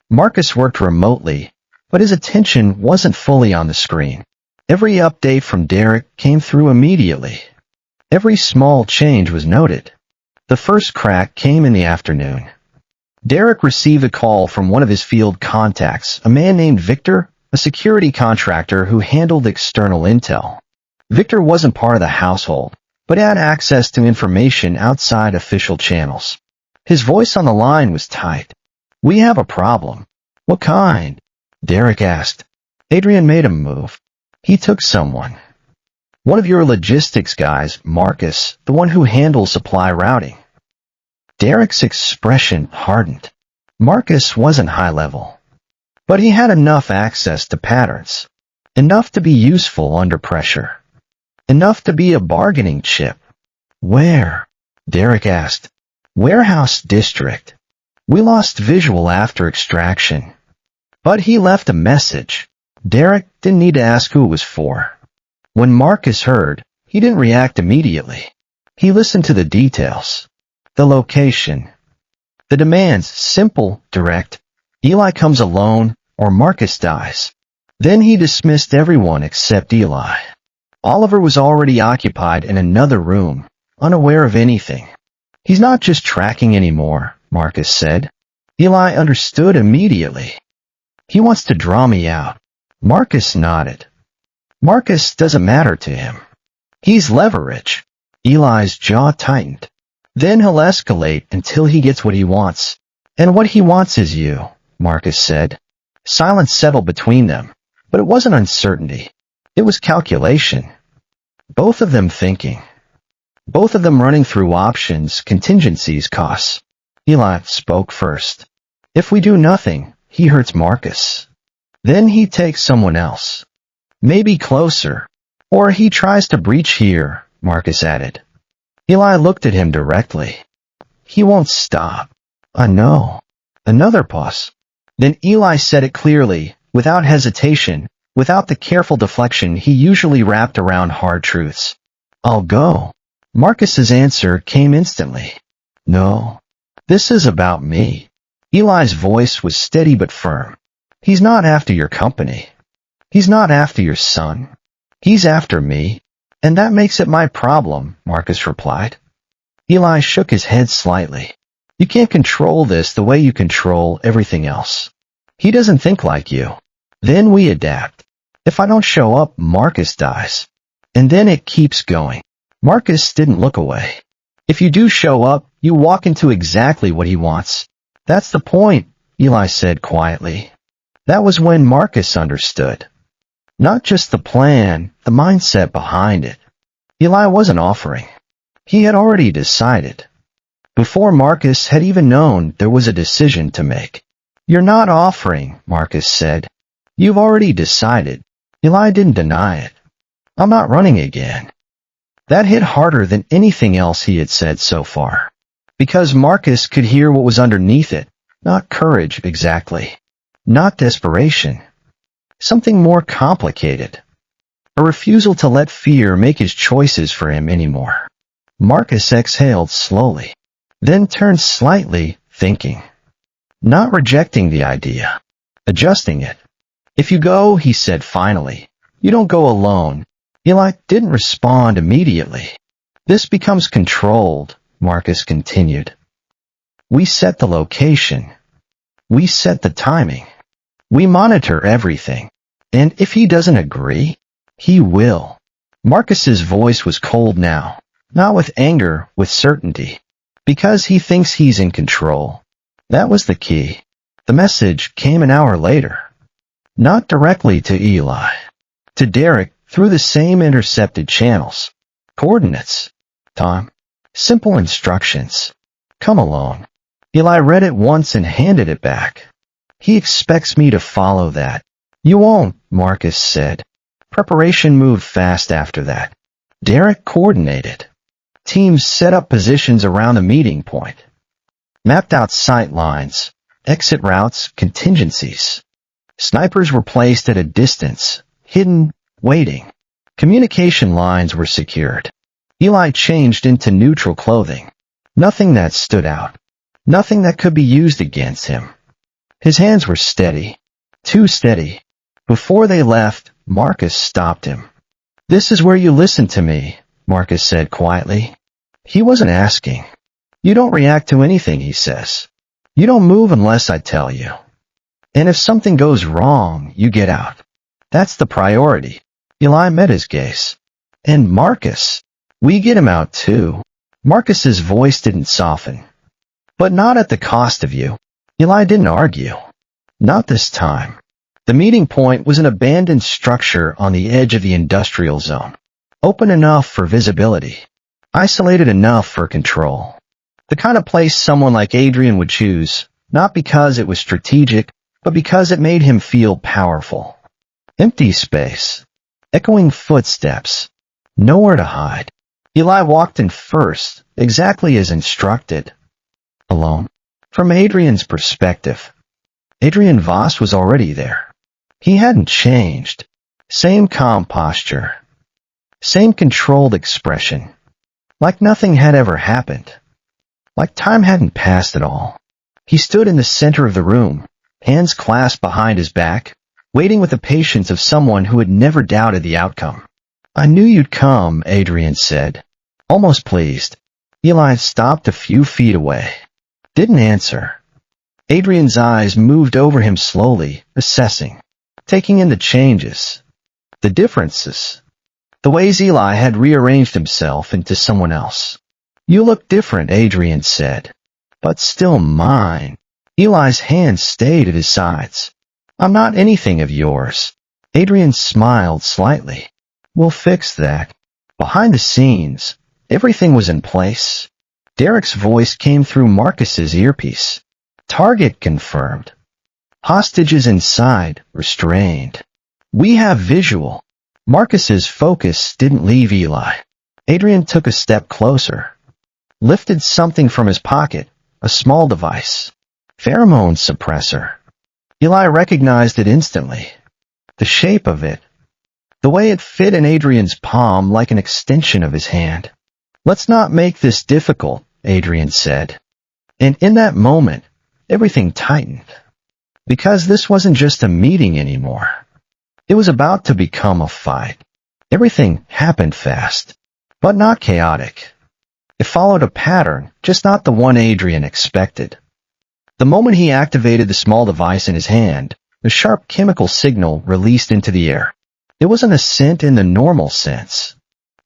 Marcus worked remotely, but his attention wasn't fully on the screen. Every update from Derek came through immediately. Every small change was noted. The first crack came in the afternoon. Derek received a call from one of his field contacts, a man named Victor, a security contractor who handled external intel. Victor wasn't part of the household, but had access to information outside official channels. His voice on the line was tight. We have a problem. What kind? Derek asked. Adrian made a move. He took someone. One of your logistics guys, Marcus, the one who handles supply routing. Derek's expression hardened. Marcus wasn't high level, but he had enough access to patterns, enough to be useful under pressure, enough to be a bargaining chip. Where? Derek asked. Warehouse district. We lost visual after extraction. But he left a message. Derek didn't need to ask who it was for. When Marcus heard, he didn't react immediately. He listened to the details. The location. The demands, simple, direct. Eli comes alone, or Marcus dies. Then he dismissed everyone except Eli. Oliver was already occupied in another room, unaware of anything. He's not just tracking anymore, Marcus said. Eli understood immediately. He wants to draw me out. Marcus nodded. Marcus doesn't matter to him. He's leverage. Eli's jaw tightened. Then he'll escalate until he gets what he wants. And what he wants is you, Marcus said. Silence settled between them, but it wasn't uncertainty. It was calculation. Both of them thinking. Both of them running through options, contingencies, costs. Eli spoke first. If we do nothing, he hurts Marcus. Then he takes someone else. Maybe closer. Or he tries to breach here, Marcus added. Eli looked at him directly. He won't stop. I know. Another pause. Then Eli said it clearly, without hesitation, without the careful deflection he usually wrapped around hard truths. I'll go. Marcus's answer came instantly. No. This is about me. Eli's voice was steady but firm. He's not after your company. He's not after your son. He's after me. And that makes it my problem, Marcus replied. Eli shook his head slightly. You can't control this the way you control everything else. He doesn't think like you. Then we adapt. If I don't show up, Marcus dies. And then it keeps going. Marcus didn't look away. If you do show up, you walk into exactly what he wants. That's the point, Eli said quietly. That was when Marcus understood. Not just the plan, the mindset behind it. Eli wasn't offering. He had already decided. Before Marcus had even known, there was a decision to make. You're not offering, Marcus said. You've already decided. Eli didn't deny it. I'm not running again. That hit harder than anything else he had said so far. Because Marcus could hear what was underneath it. Not courage, exactly. Not desperation. Something more complicated. A refusal to let fear make his choices for him anymore. Marcus exhaled slowly, then turned slightly, thinking. Not rejecting the idea. Adjusting it. If you go, he said finally, you don't go alone. Eli didn't respond immediately. This becomes controlled, Marcus continued. We set the location. We set the timing. We monitor everything. And if he doesn't agree, he will. Marcus's voice was cold now, not with anger, with certainty. Because he thinks he's in control. That was the key. The message came an hour later. Not directly to Eli. To Derek, through the same intercepted channels. Coordinates. Time. Simple instructions. Come along. Eli read it once and handed it back. He expects me to follow that. You won't, Marcus said. Preparation moved fast after that. Derek coordinated. Teams set up positions around the meeting point. Mapped out sight lines, exit routes, contingencies. Snipers were placed at a distance, hidden, waiting. Communication lines were secured. Eli changed into neutral clothing. Nothing that stood out. Nothing that could be used against him. His hands were steady. Too steady. Before they left, Marcus stopped him. This is where you listen to me, Marcus said quietly. He wasn't asking. You don't react to anything he says. You don't move unless I tell you. And if something goes wrong, you get out. That's the priority. Eli met his gaze. And Marcus, we get him out too. Marcus's voice didn't soften. But not at the cost of you. Eli didn't argue. Not this time. The meeting point was an abandoned structure on the edge of the industrial zone. Open enough for visibility. Isolated enough for control. The kind of place someone like Adrian would choose, not because it was strategic, but because it made him feel powerful. Empty space. Echoing footsteps. Nowhere to hide. Eli walked in first, exactly as instructed. Alone. From Adrian's perspective. Adrian Voss was already there. He hadn't changed. Same calm posture. Same controlled expression. Like nothing had ever happened. Like time hadn't passed at all. He stood in the center of the room, hands clasped behind his back, waiting with the patience of someone who had never doubted the outcome. I knew you'd come, Adrian said, almost pleased. Eli stopped a few feet away. Didn't answer. Adrian's eyes moved over him slowly, assessing, taking in the changes, the differences, the ways Eli had rearranged himself into someone else. You look different, Adrian said, but still mine. Eli's hands stayed at his sides. I'm not anything of yours. Adrian smiled slightly. We'll fix that. Behind the scenes, everything was in place. Derek's voice came through Marcus's earpiece. Target confirmed. Hostages inside, restrained. We have visual. Marcus's focus didn't leave Eli. Adrian took a step closer. Lifted something from his pocket, a small device. Pheromone suppressor. Eli recognized it instantly. The shape of it. The way it fit in Adrian's palm like an extension of his hand. Let's not make this difficult, Adrian said. And in that moment, everything tightened. Because this wasn't just a meeting anymore. It was about to become a fight. Everything happened fast, but not chaotic. It followed a pattern, just not the one Adrian expected. The moment he activated the small device in his hand, the sharp chemical signal released into the air. It wasn't a scent in the normal sense.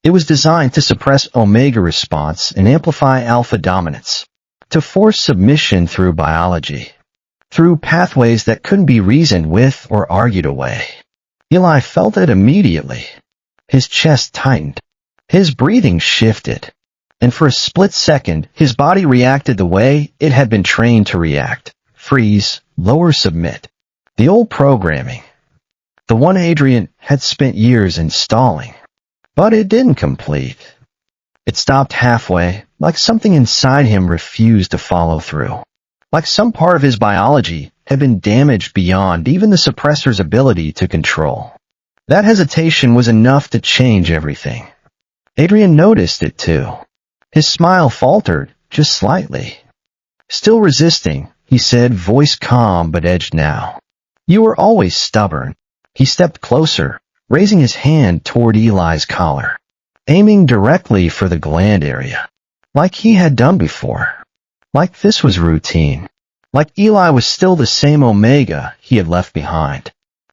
It was designed to suppress omega response and amplify alpha dominance, to force submission through biology, through pathways that couldn't be reasoned with or argued away. Eli felt it immediately. His chest tightened. His breathing shifted. And for a split second, his body reacted the way it had been trained to react. Freeze, lower, submit. The old programming. The one Adrian had spent years installing. But it didn't complete. It stopped halfway, like something inside him refused to follow through. Like some part of his biology had been damaged beyond even the suppressor's ability to control. That hesitation was enough to change everything. Adrian noticed it too. His smile faltered, just slightly. Still resisting, he said, voice calm but edged now. You were always stubborn. He stepped closer, raising his hand toward Eli's collar, aiming directly for the gland area, like he had done before. Like this was routine. Like Eli was still the same Omega he had left behind.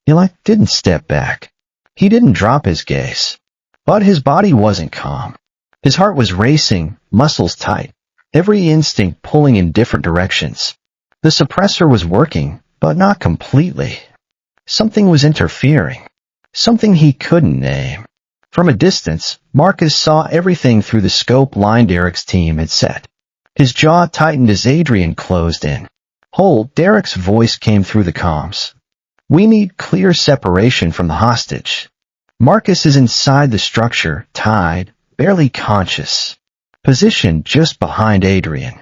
Eli didn't step back. He didn't drop his gaze. But his body wasn't calm. His heart was racing, muscles tight, every instinct pulling in different directions. The suppressor was working, but not completely. Something was interfering. Something he couldn't name. From a distance, Marcus saw everything through the scope line Derek's team had set. His jaw tightened as Adrian closed in. Hold, Derek's voice came through the comms. We need clear separation from the hostage. Marcus is inside the structure, tied, barely conscious. Positioned just behind Adrian.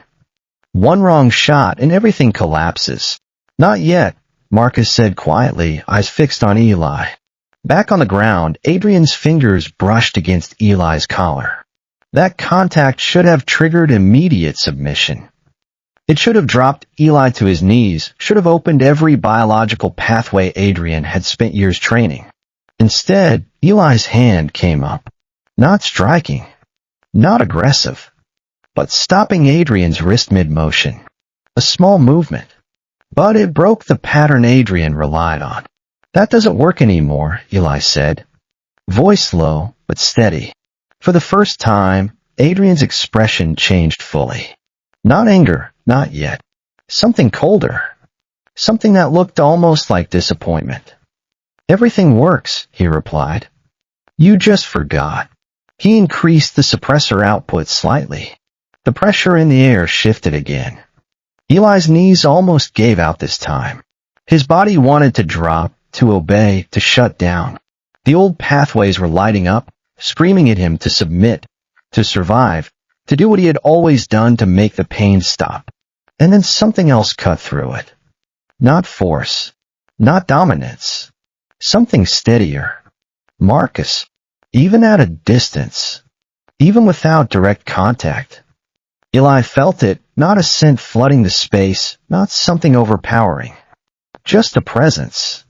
One wrong shot and everything collapses. Not yet, Marcus said quietly, eyes fixed on Eli. Back on the ground, Adrian's fingers brushed against Eli's collar. That contact should have triggered immediate submission. It should have dropped Eli to his knees, should have opened every biological pathway Adrian had spent years training. Instead, Eli's hand came up. Not striking, not aggressive, but stopping Adrian's wrist mid-motion. A small movement, but it broke the pattern Adrian relied on. That doesn't work anymore, Eli said. Voice low, but steady. For the first time, Adrian's expression changed fully. Not anger, not yet. Something colder. Something that looked almost like disappointment. Everything works, he replied. You just forgot. He increased the suppressor output slightly. The pressure in the air shifted again. Eli's knees almost gave out this time. His body wanted to drop, to obey, to shut down. The old pathways were lighting up, screaming at him to submit, to survive, to do what he had always done to make the pain stop. And then something else cut through it. Not force, not dominance. Something steadier. Marcus, even at a distance, even without direct contact. Eli felt it, not a scent flooding the space, not something overpowering. Just a presence.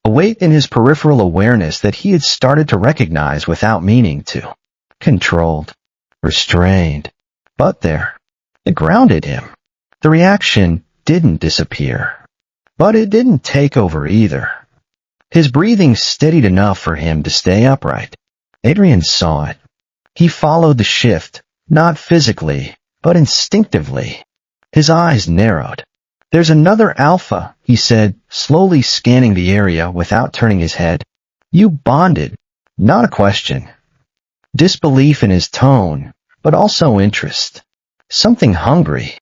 A weight in his peripheral awareness that he had started to recognize without meaning to. Controlled. Restrained. But there. It grounded him. The reaction didn't disappear. But it didn't take over either. His breathing steadied enough for him to stay upright. Adrian saw it. He followed the shift, not physically, but instinctively. His eyes narrowed. There's another alpha, he said, slowly scanning the area without turning his head. You bonded. Not a question. Disbelief in his tone, but also interest. Something hungry.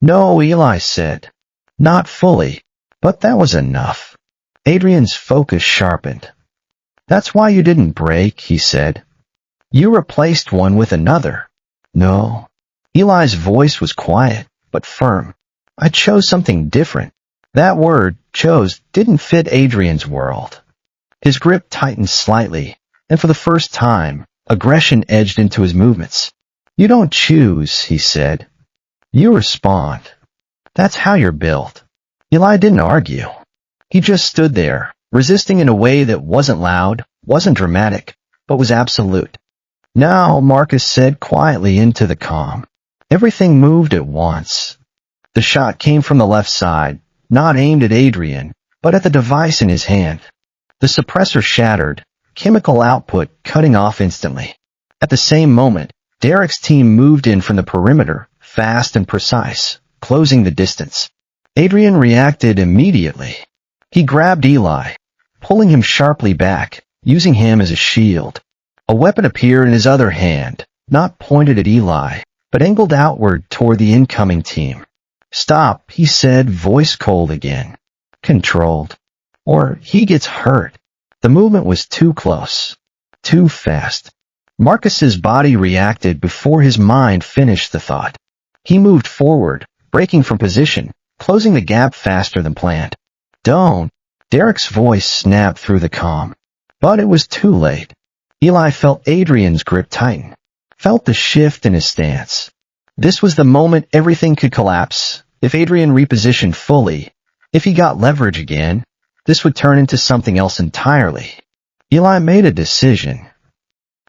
No, Eli said. Not fully, but that was enough. Adrian's focus sharpened. That's why you didn't break, he said. You replaced one with another. No. Eli's voice was quiet, but firm. I chose something different. That word, chose, didn't fit Adrian's world. His grip tightened slightly, and for the first time, aggression edged into his movements. You don't choose, he said. You respond. That's how you're built. Eli didn't argue. He just stood there, resisting in a way that wasn't loud, wasn't dramatic, but was absolute. Now, Marcus said quietly into the calm. Everything moved at once. The shot came from the left side, not aimed at Adrian, but at the device in his hand. The suppressor shattered, chemical output cutting off instantly. At the same moment, Derek's team moved in from the perimeter, fast and precise, closing the distance. Adrian reacted immediately. He grabbed Eli, pulling him sharply back, using him as a shield. A weapon appeared in his other hand, not pointed at Eli, but angled outward toward the incoming team. Stop, he said, voice cold again. Controlled. Or he gets hurt. The movement was too close. Too fast. Marcus's body reacted before his mind finished the thought. He moved forward, breaking from position, closing the gap faster than planned. Don't. Derek's voice snapped through the calm. But it was too late. Eli felt Adrian's grip tighten. felt the shift in his stance. This was the moment everything could collapse. If Adrian repositioned fully, if he got leverage again, this would turn into something else entirely. Eli made a decision.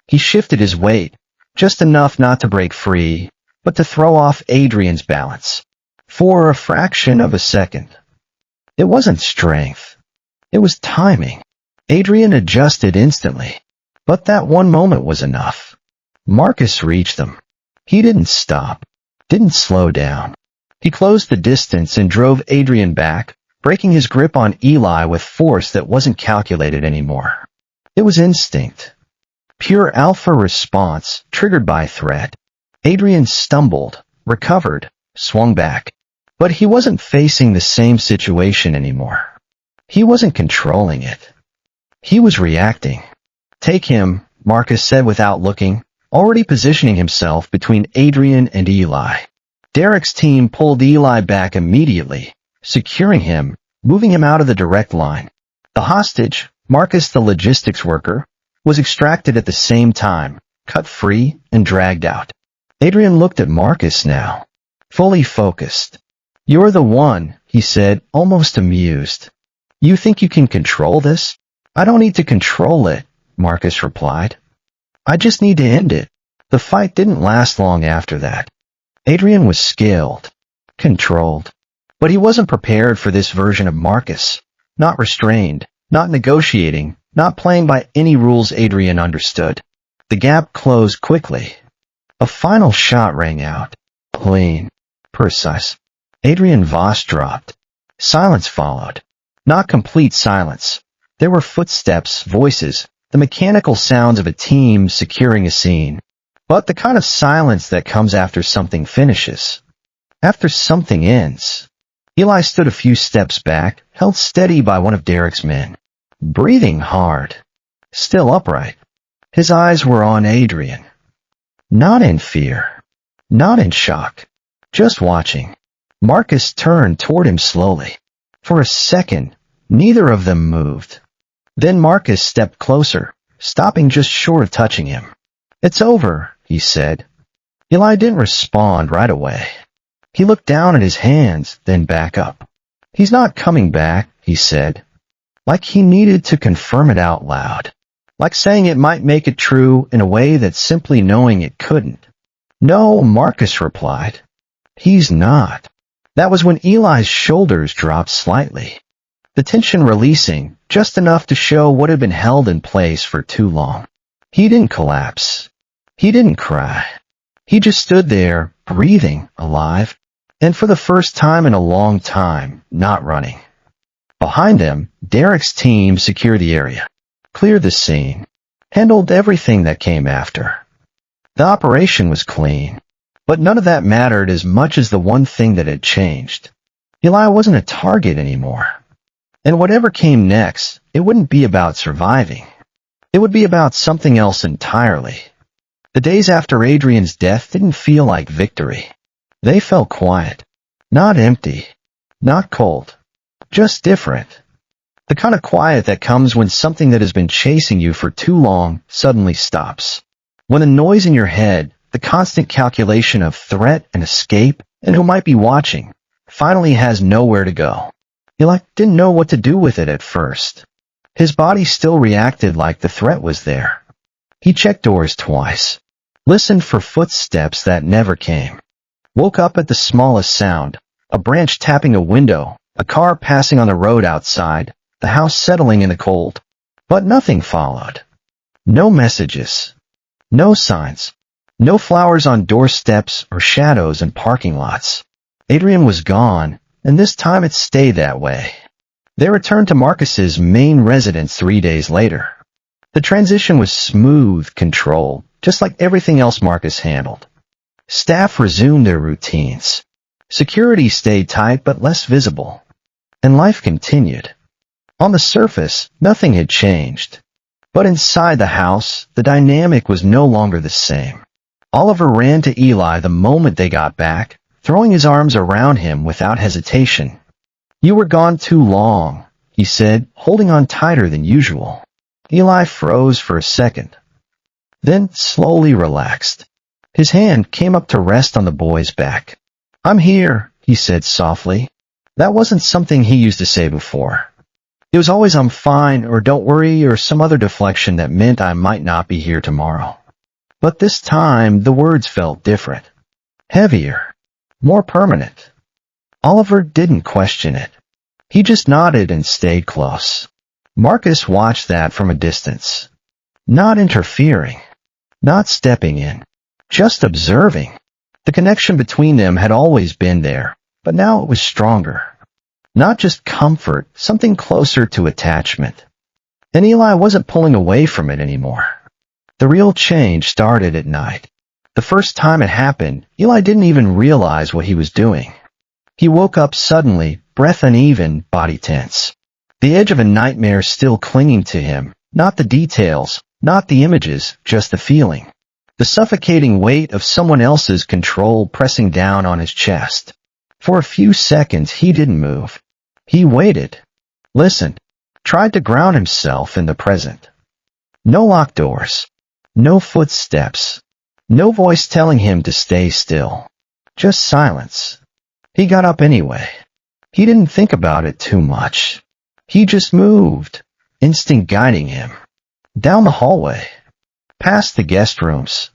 He shifted his weight, just enough not to break free, but to throw off Adrian's balance. For a fraction of a second. It wasn't strength. It was timing. Adrian adjusted instantly. But that one moment was enough. Marcus reached them. He didn't stop. Didn't slow down. He closed the distance and drove Adrian back, breaking his grip on Eli with force that wasn't calculated anymore. It was instinct. Pure alpha response, triggered by threat. Adrian stumbled, recovered, swung back. But he wasn't facing the same situation anymore. He wasn't controlling it. He was reacting. Take him, Marcus said without looking, already positioning himself between Adrian and Eli. Derek's team pulled Eli back immediately, securing him, moving him out of the direct line. The hostage, Marcus the logistics worker, was extracted at the same time, cut free and dragged out. Adrian looked at Marcus now, fully focused. "You're the one," he said, almost amused. "You think you can control this?" "I don't need to control it," Marcus replied. "I just need to end it." The fight didn't last long after that. Adrian was skilled, controlled. But he wasn't prepared for this version of Marcus. Not restrained, not negotiating, not playing by any rules Adrian understood. The gap closed quickly. A final shot rang out. Clean. Precise. Adrian Voss dropped. Silence followed. Not complete silence. There were footsteps, voices, the mechanical sounds of a team securing a scene. But the kind of silence that comes after something finishes. After something ends. Eli stood a few steps back, held steady by one of Derek's men. Breathing hard. Still upright. His eyes were on Adrian. Not in fear. Not in shock. Just watching. Marcus turned toward him slowly. For a second, neither of them moved. Then Marcus stepped closer, stopping just short of touching him. "It's over," he said. Eli didn't respond right away. He looked down at his hands, then back up. "He's not coming back," he said. Like he needed to confirm it out loud. Like saying it might make it true in a way that simply knowing it couldn't. "No," Marcus replied. "He's not." That was when Eli's shoulders dropped slightly. The tension releasing, just enough to show what had been held in place for too long. He didn't collapse. He didn't cry. He just stood there, breathing, alive, and for the first time in a long time, not running. Behind him, Derek's team secured the area, cleared the scene, handled everything that came after. The operation was clean. But none of that mattered as much as the one thing that had changed. Eli wasn't a target anymore. And whatever came next, it wouldn't be about surviving. It would be about something else entirely. The days after Adrian's death didn't feel like victory. They felt quiet. Not empty. Not cold. Just different. The kind of quiet that comes when something that has been chasing you for too long suddenly stops. When the noise in your head, the constant calculation of threat and escape and who might be watching, finally has nowhere to go. Eli didn't know what to do with it at first. His body still reacted like the threat was there. He checked doors twice, listened for footsteps that never came, woke up at the smallest sound, a branch tapping a window, a car passing on the road outside, the house settling in the cold. But nothing followed. No messages. No signs. No flowers on doorsteps or shadows in parking lots. Adrian was gone, and this time it stayed that way. They returned to Marcus's main residence 3 days later. The transition was smooth, controlled, just like everything else Marcus handled. Staff resumed their routines. Security stayed tight but less visible. And life continued. On the surface, nothing had changed. But inside the house, the dynamic was no longer the same. Oliver ran to Eli the moment they got back, throwing his arms around him without hesitation. "You were gone too long," he said, holding on tighter than usual. Eli froze for a second, then slowly relaxed. His hand came up to rest on the boy's back. "I'm here," he said softly. That wasn't something he used to say before. It was always "I'm fine" or "don't worry" or some other deflection that meant I might not be here tomorrow. But this time, the words felt different. Heavier. More permanent. Oliver didn't question it. He just nodded and stayed close. Marcus watched that from a distance. Not interfering. Not stepping in. Just observing. The connection between them had always been there, but now it was stronger. Not just comfort, something closer to attachment. And Eli wasn't pulling away from it anymore. The real change started at night. The first time it happened, Eli didn't even realize what he was doing. He woke up suddenly, breath uneven, body tense. The edge of a nightmare still clinging to him, not the details, not the images, just the feeling. The suffocating weight of someone else's control pressing down on his chest. For a few seconds he didn't move. He waited, listened, tried to ground himself in the present. No locked doors. No footsteps. No voice telling him to stay still. Just silence. He got up anyway. He didn't think about it too much. He just moved, instinct guiding him. Down the hallway. Past the guest rooms.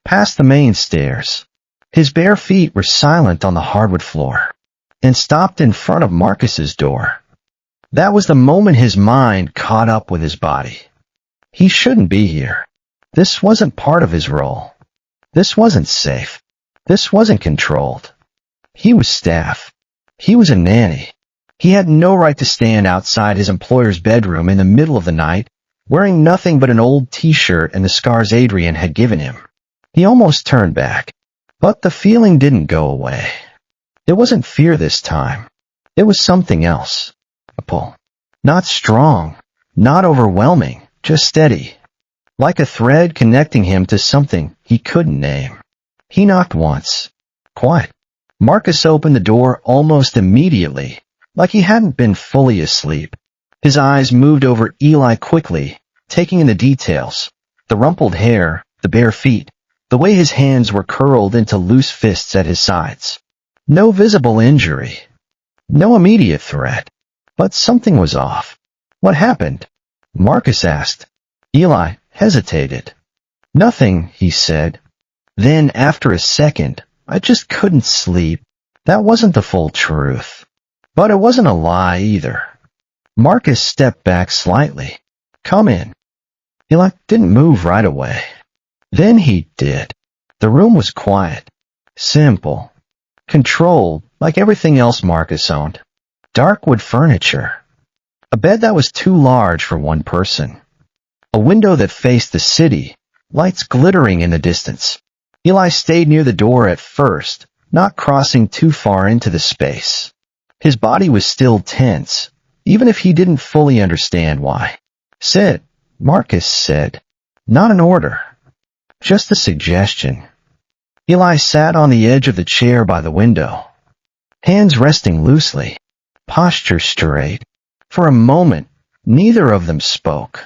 Past the main stairs. His bare feet were silent on the hardwood floor. And stopped in front of Marcus's door. That was the moment his mind caught up with his body. He shouldn't be here. This wasn't part of his role. This wasn't safe. This wasn't controlled. He was staff. He was a nanny. He had no right to stand outside his employer's bedroom in the middle of the night, wearing nothing but an old t-shirt and the scars Adrian had given him. He almost turned back, but the feeling didn't go away. It wasn't fear this time. It was something else. A pull. Not strong, not overwhelming, just steady. Like a thread connecting him to something he couldn't name. He knocked once. Quiet. Marcus opened the door almost immediately, like he hadn't been fully asleep. His eyes moved over Eli quickly, taking in the details. The rumpled hair, the bare feet, the way his hands were curled into loose fists at his sides. No visible injury. No immediate threat. But something was off. What happened? Marcus asked. Eli hesitated. Nothing, he said. Then, after a second, I just couldn't sleep. That wasn't the full truth. But it wasn't a lie either. Marcus stepped back slightly. Come in. Eli didn't move right away. Then he did. The room was quiet. Simple. Controlled, like everything else Marcus owned. Dark wood furniture. A bed that was too large for one person. A window that faced the city, lights glittering in the distance. Eli stayed near the door at first, not crossing too far into the space. His body was still tense, even if he didn't fully understand why. Sit, Marcus said. Not an order. Just a suggestion. Eli sat on the edge of the chair by the window. Hands resting loosely. Posture straight. For a moment, neither of them spoke.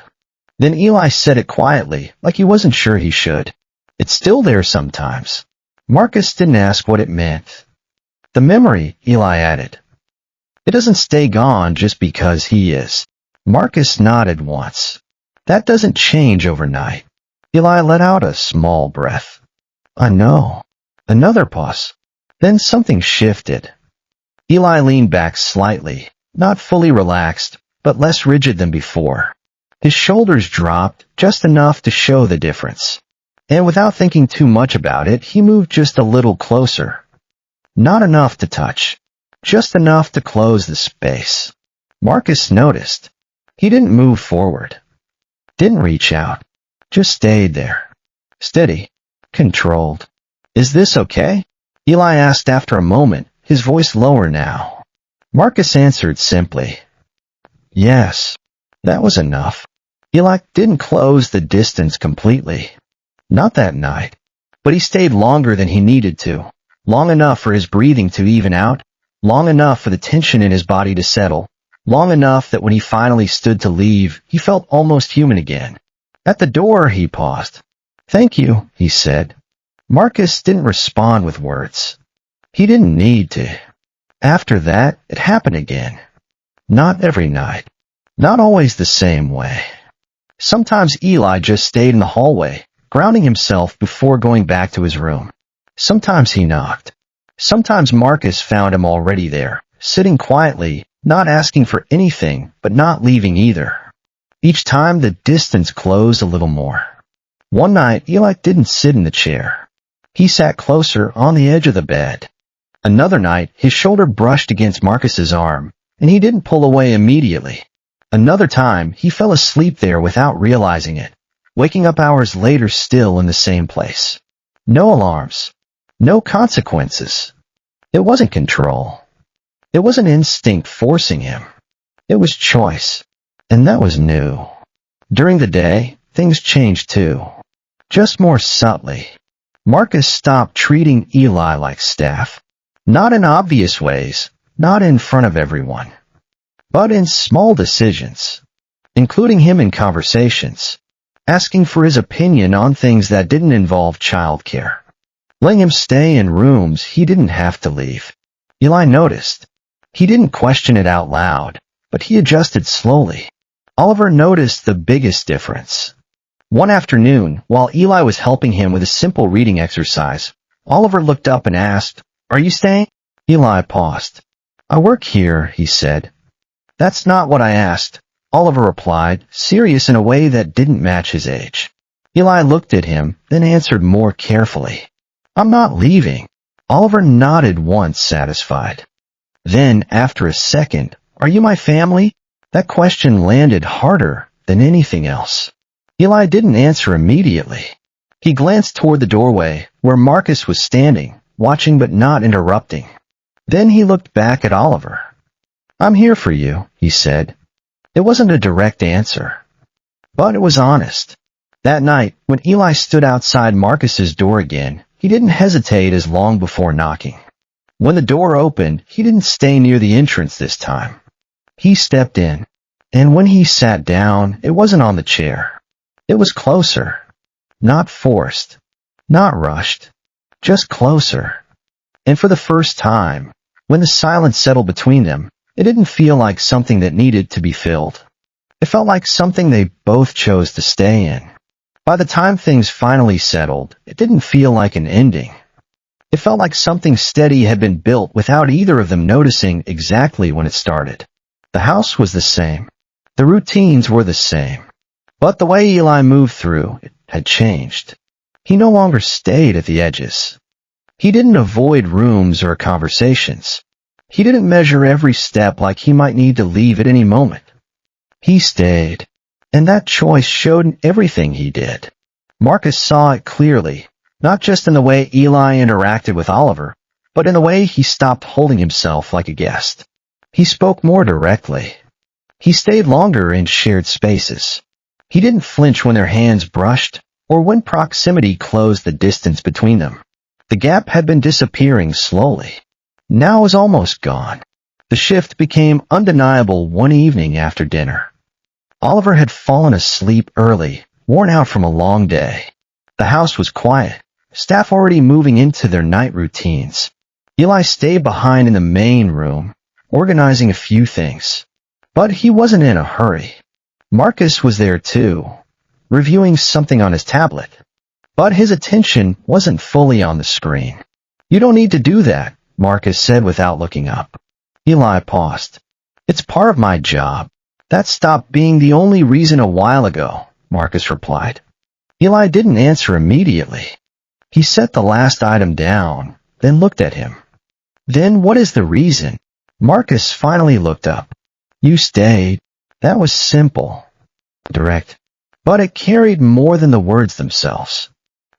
Then Eli said it quietly, like he wasn't sure he should. It's still there sometimes. Marcus didn't ask what it meant. The memory, Eli added. It doesn't stay gone just because he is. Marcus nodded once. That doesn't change overnight. Eli let out a small breath. I know. Another pause. Then something shifted. Eli leaned back slightly, not fully relaxed, but less rigid than before. His shoulders dropped just enough to show the difference. And without thinking too much about it, he moved just a little closer. Not enough to touch. Just enough to close the space. Marcus noticed. He didn't move forward. Didn't reach out. Just stayed there. Steady. Controlled. Is this okay? Eli asked after a moment, his voice lower now. Marcus answered simply. Yes. That was enough. Eli didn't close the distance completely. Not that night. But he stayed longer than he needed to. Long enough for his breathing to even out. Long enough for the tension in his body to settle. Long enough that when he finally stood to leave, he felt almost human again. At the door, he paused. Thank you, he said. Marcus didn't respond with words. He didn't need to. After that, it happened again. Not every night. Not always the same way. Sometimes Eli just stayed in the hallway, grounding himself before going back to his room. Sometimes he knocked. Sometimes Marcus found him already there, sitting quietly, not asking for anything, but not leaving either. Each time the distance closed a little more. One night, Eli didn't sit in the chair. He sat closer on the edge of the bed. Another night, his shoulder brushed against Marcus's arm, and he didn't pull away immediately. Another time, he fell asleep there without realizing it, waking up hours later still in the same place. No alarms. No consequences. It wasn't control. It wasn't instinct forcing him. It was choice. And that was new. During the day, things changed too. Just more subtly. Marcus stopped treating Eli like staff. Not in obvious ways, not in front of everyone, but in small decisions, including him in conversations, asking for his opinion on things that didn't involve childcare, letting him stay in rooms he didn't have to leave. Eli noticed. He didn't question it out loud, but he adjusted slowly. Oliver noticed the biggest difference. One afternoon, while Eli was helping him with a simple reading exercise, Oliver looked up and asked, "Are you staying?" Eli paused. "I work here," he said. "That's not what I asked," Oliver replied, serious in a way that didn't match his age. Eli looked at him, then answered more carefully. "I'm not leaving." Oliver nodded once, satisfied. Then, after a second, "Are you my family?" That question landed harder than anything else. Eli didn't answer immediately. He glanced toward the doorway, where Marcus was standing, watching but not interrupting. Then he looked back at Oliver. "I'm here for you," he said. It wasn't a direct answer, but it was honest. That night, when Eli stood outside Marcus's door again, he didn't hesitate as long before knocking. When the door opened, he didn't stay near the entrance this time. He stepped in, and when he sat down, it wasn't on the chair. It was closer. Not forced. Not rushed. Just closer. And for the first time, when the silence settled between them, it didn't feel like something that needed to be filled. It felt like something they both chose to stay in. By the time things finally settled, it didn't feel like an ending. It felt like something steady had been built without either of them noticing exactly when it started. The house was the same. The routines were the same. But the way Eli moved through it had changed. He no longer stayed at the edges. He didn't avoid rooms or conversations. He didn't measure every step like he might need to leave at any moment. He stayed, and that choice showed in everything he did. Marcus saw it clearly, not just in the way Eli interacted with Oliver, but in the way he stopped holding himself like a guest. He spoke more directly. He stayed longer in shared spaces. He didn't flinch when their hands brushed, or when proximity closed the distance between them. The gap had been disappearing slowly. Now it was almost gone. The shift became undeniable one evening after dinner. Oliver had fallen asleep early, worn out from a long day. The house was quiet, staff already moving into their night routines. Eli stayed behind in the main room, organizing a few things. But he wasn't in a hurry. Marcus was there too, reviewing something on his tablet. But his attention wasn't fully on the screen. "You don't need to do that," Marcus said without looking up. Eli paused. "It's part of my job." "That stopped being the only reason a while ago," Marcus replied. Eli didn't answer immediately. He set the last item down, then looked at him. "Then what is the reason?" Marcus finally looked up. "You stayed." That was simple, direct, but it carried more than the words themselves.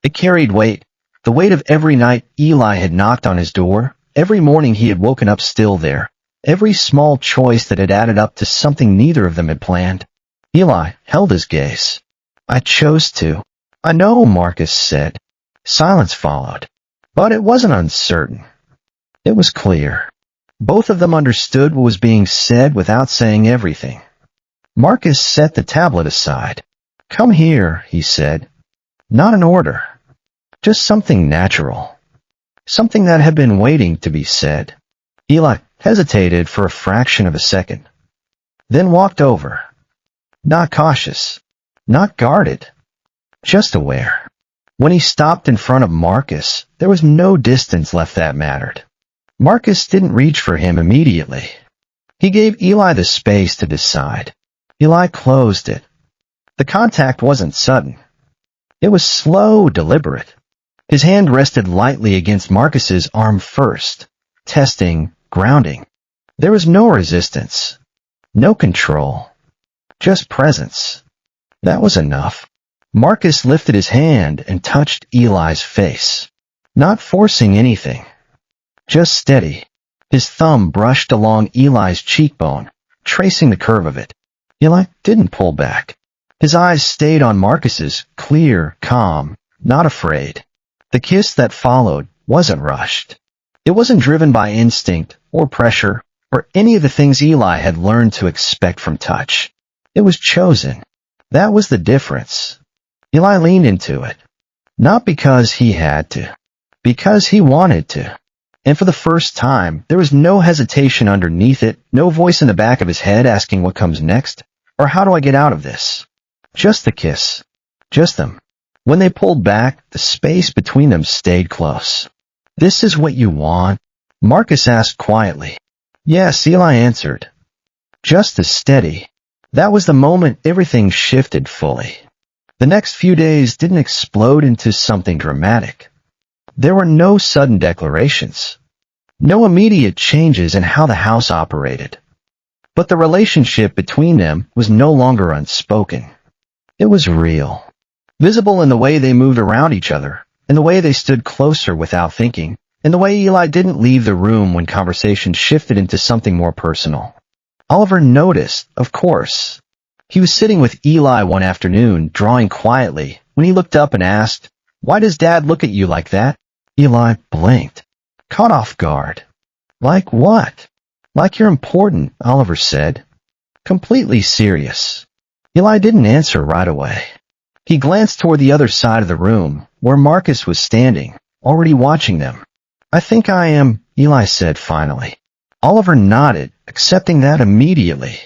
It carried weight, the weight of every night Eli had knocked on his door, every morning he had woken up still there, every small choice that had added up to something neither of them had planned. Eli held his gaze. "I chose to." "I know," Marcus said. Silence followed, but it wasn't uncertain. It was clear. Both of them understood what was being said without saying everything. Marcus set the tablet aside. "Come here," he said. "Not an order. Just something natural. Something that had been waiting to be said. Eli hesitated for a fraction of a second, then walked over. Not cautious, not guarded, just aware. When he stopped in front of Marcus, there was no distance left that mattered. Marcus didn't reach for him immediately. He gave Eli the space to decide. Eli closed it. The contact wasn't sudden. It was slow, deliberate. His hand rested lightly against Marcus's arm first, testing, grounding. There was no resistance, no control, just presence. That was enough. Marcus lifted his hand and touched Eli's face, not forcing anything, just steady. His thumb brushed along Eli's cheekbone, tracing the curve of it. Eli didn't pull back. His eyes stayed on Marcus's, clear, calm, not afraid. The kiss that followed wasn't rushed. It wasn't driven by instinct or pressure or any of the things Eli had learned to expect from touch. It was chosen. That was the difference. Eli leaned into it, not because he had to, because he wanted to. And for the first time, there was no hesitation underneath it, no voice in the back of his head asking what comes next, or how do I get out of this? Just the kiss. Just them. When they pulled back, the space between them stayed close. This is what you want? Marcus asked quietly. Yes, Eli answered. Just as steady. That was the moment everything shifted fully. The next few days didn't explode into something dramatic. There were no sudden declarations, no immediate changes in how the house operated. But the relationship between them was no longer unspoken. It was real, visible in the way they moved around each other, in the way they stood closer without thinking, in the way Eli didn't leave the room when conversation shifted into something more personal. Oliver noticed, of course. He was sitting with Eli one afternoon, drawing quietly, when he looked up and asked, "Why does Dad look at you like that?" Eli blinked, caught off guard. "Like what?" "Like you're important," Oliver said, completely serious. Eli didn't answer right away. He glanced toward the other side of the room, where Marcus was standing, already watching them. "I think I am," Eli said finally. Oliver nodded, accepting that immediately.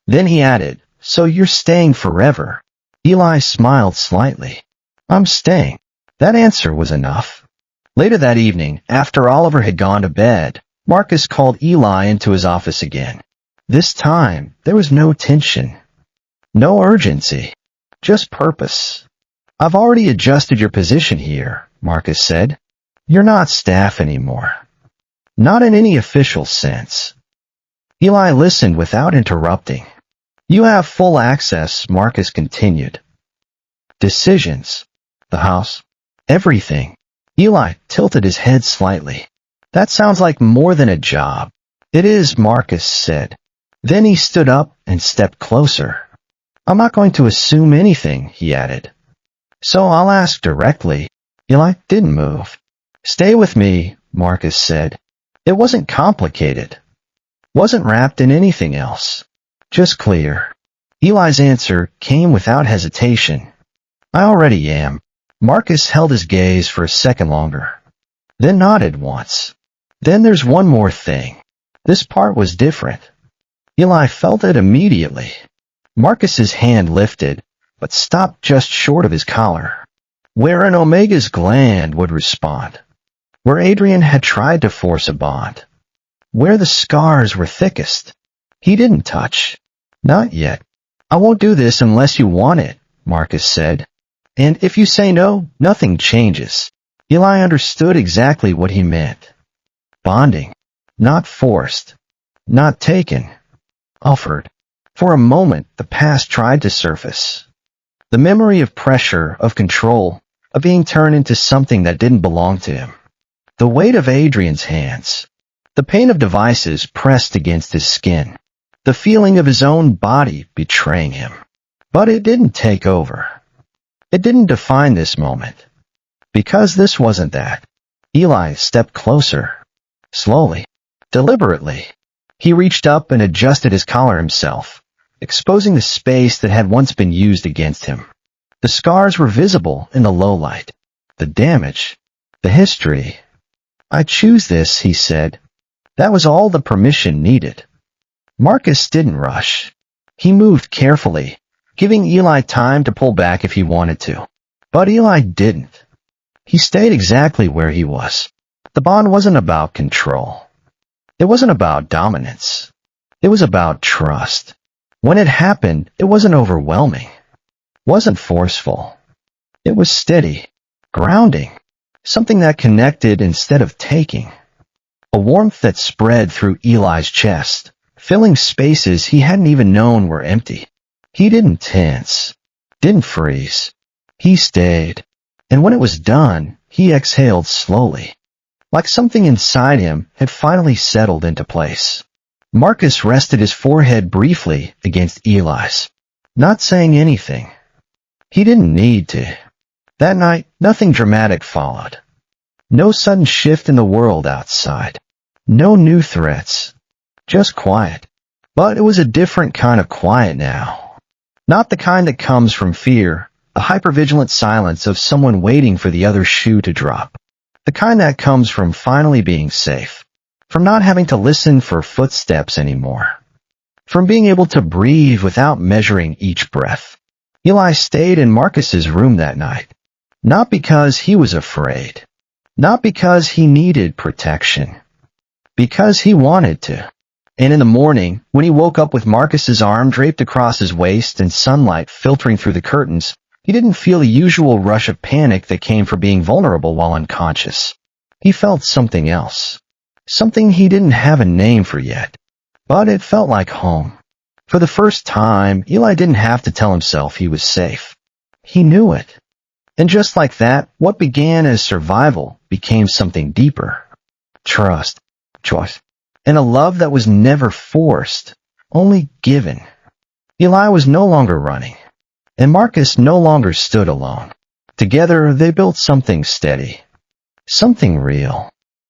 Then he added, "So you're staying forever?" Eli smiled slightly. "I'm staying." That answer was enough. Later that evening, after Oliver had gone to bed, Marcus called Eli into his office again. This time, there was no tension, no urgency, just purpose. "I've already adjusted your position here," Marcus said. "You're not staff anymore. Not in any official sense." Eli listened without interrupting. "You have full access," Marcus continued. "Decisions, the house, everything." Eli tilted his head slightly. "That sounds like more than a job." "It is," Marcus said. Then he stood up and stepped closer. "I'm not going to assume anything," he added. "So I'll ask directly." Eli didn't move. "Stay with me," Marcus said. It wasn't complicated. Wasn't wrapped in anything else. Just clear. Eli's answer came without hesitation. "I already am." Marcus held his gaze for a second longer, then nodded once. "Then there's one more thing. This part was different." Eli felt it immediately. Marcus's hand lifted, but stopped just short of his collar, where an Omega's gland would respond, where Adrian had tried to force a bond, where the scars were thickest. He didn't touch. "Not yet." "I won't do this unless you want it," Marcus said. "And if you say no, nothing changes." Eli understood exactly what he meant. Bonding. Not forced. Not taken. Offered. For a moment, the past tried to surface. The memory of pressure, of control, of being turned into something that didn't belong to him. The weight of Adrian's hands. The pain of devices pressed against his skin. The feeling of his own body betraying him. But it didn't take over. It didn't define this moment. Because this wasn't that. Eli stepped closer. Slowly. Deliberately. He reached up and adjusted his collar himself, exposing the space that had once been used against him. The scars were visible in the low light. the damage, the history. "I choose this," he said. That was all the permission needed. Marcus didn't rush. He moved carefully, giving Eli time to pull back if he wanted to. But Eli didn't. He stayed exactly where he was. The bond wasn't about control. It wasn't about dominance. It was about trust. When it happened, it wasn't overwhelming. Wasn't forceful. It was steady, grounding, something that connected instead of taking. A warmth that spread through Eli's chest, filling spaces he hadn't even known were empty. He didn't tense, didn't freeze. He stayed, and when it was done, he exhaled slowly, like something inside him had finally settled into place. Marcus rested his forehead briefly against Eli's, not saying anything. He didn't need to. That night, nothing dramatic followed. No sudden shift in the world outside. No new threats. Just quiet. But it was a different kind of quiet now. Not the kind that comes from fear, the hypervigilant silence of someone waiting for the other shoe to drop. The kind that comes from finally being safe. From not having to listen for footsteps anymore. From being able to breathe without measuring each breath. Eli stayed in Marcus's room that night. Not because he was afraid. Not because he needed protection. Because he wanted to. And in the morning, when he woke up with Marcus's arm draped across his waist and sunlight filtering through the curtains, he didn't feel the usual rush of panic that came from being vulnerable while unconscious. He felt something else. Something he didn't have a name for yet. But it felt like home. For the first time, Eli didn't have to tell himself he was safe. He knew it. And just like that, what began as survival became something deeper. Trust, choice, and a love that was never forced, only given. Eli was no longer running, and Marcus no longer stood alone. Together, they built something steady, something real.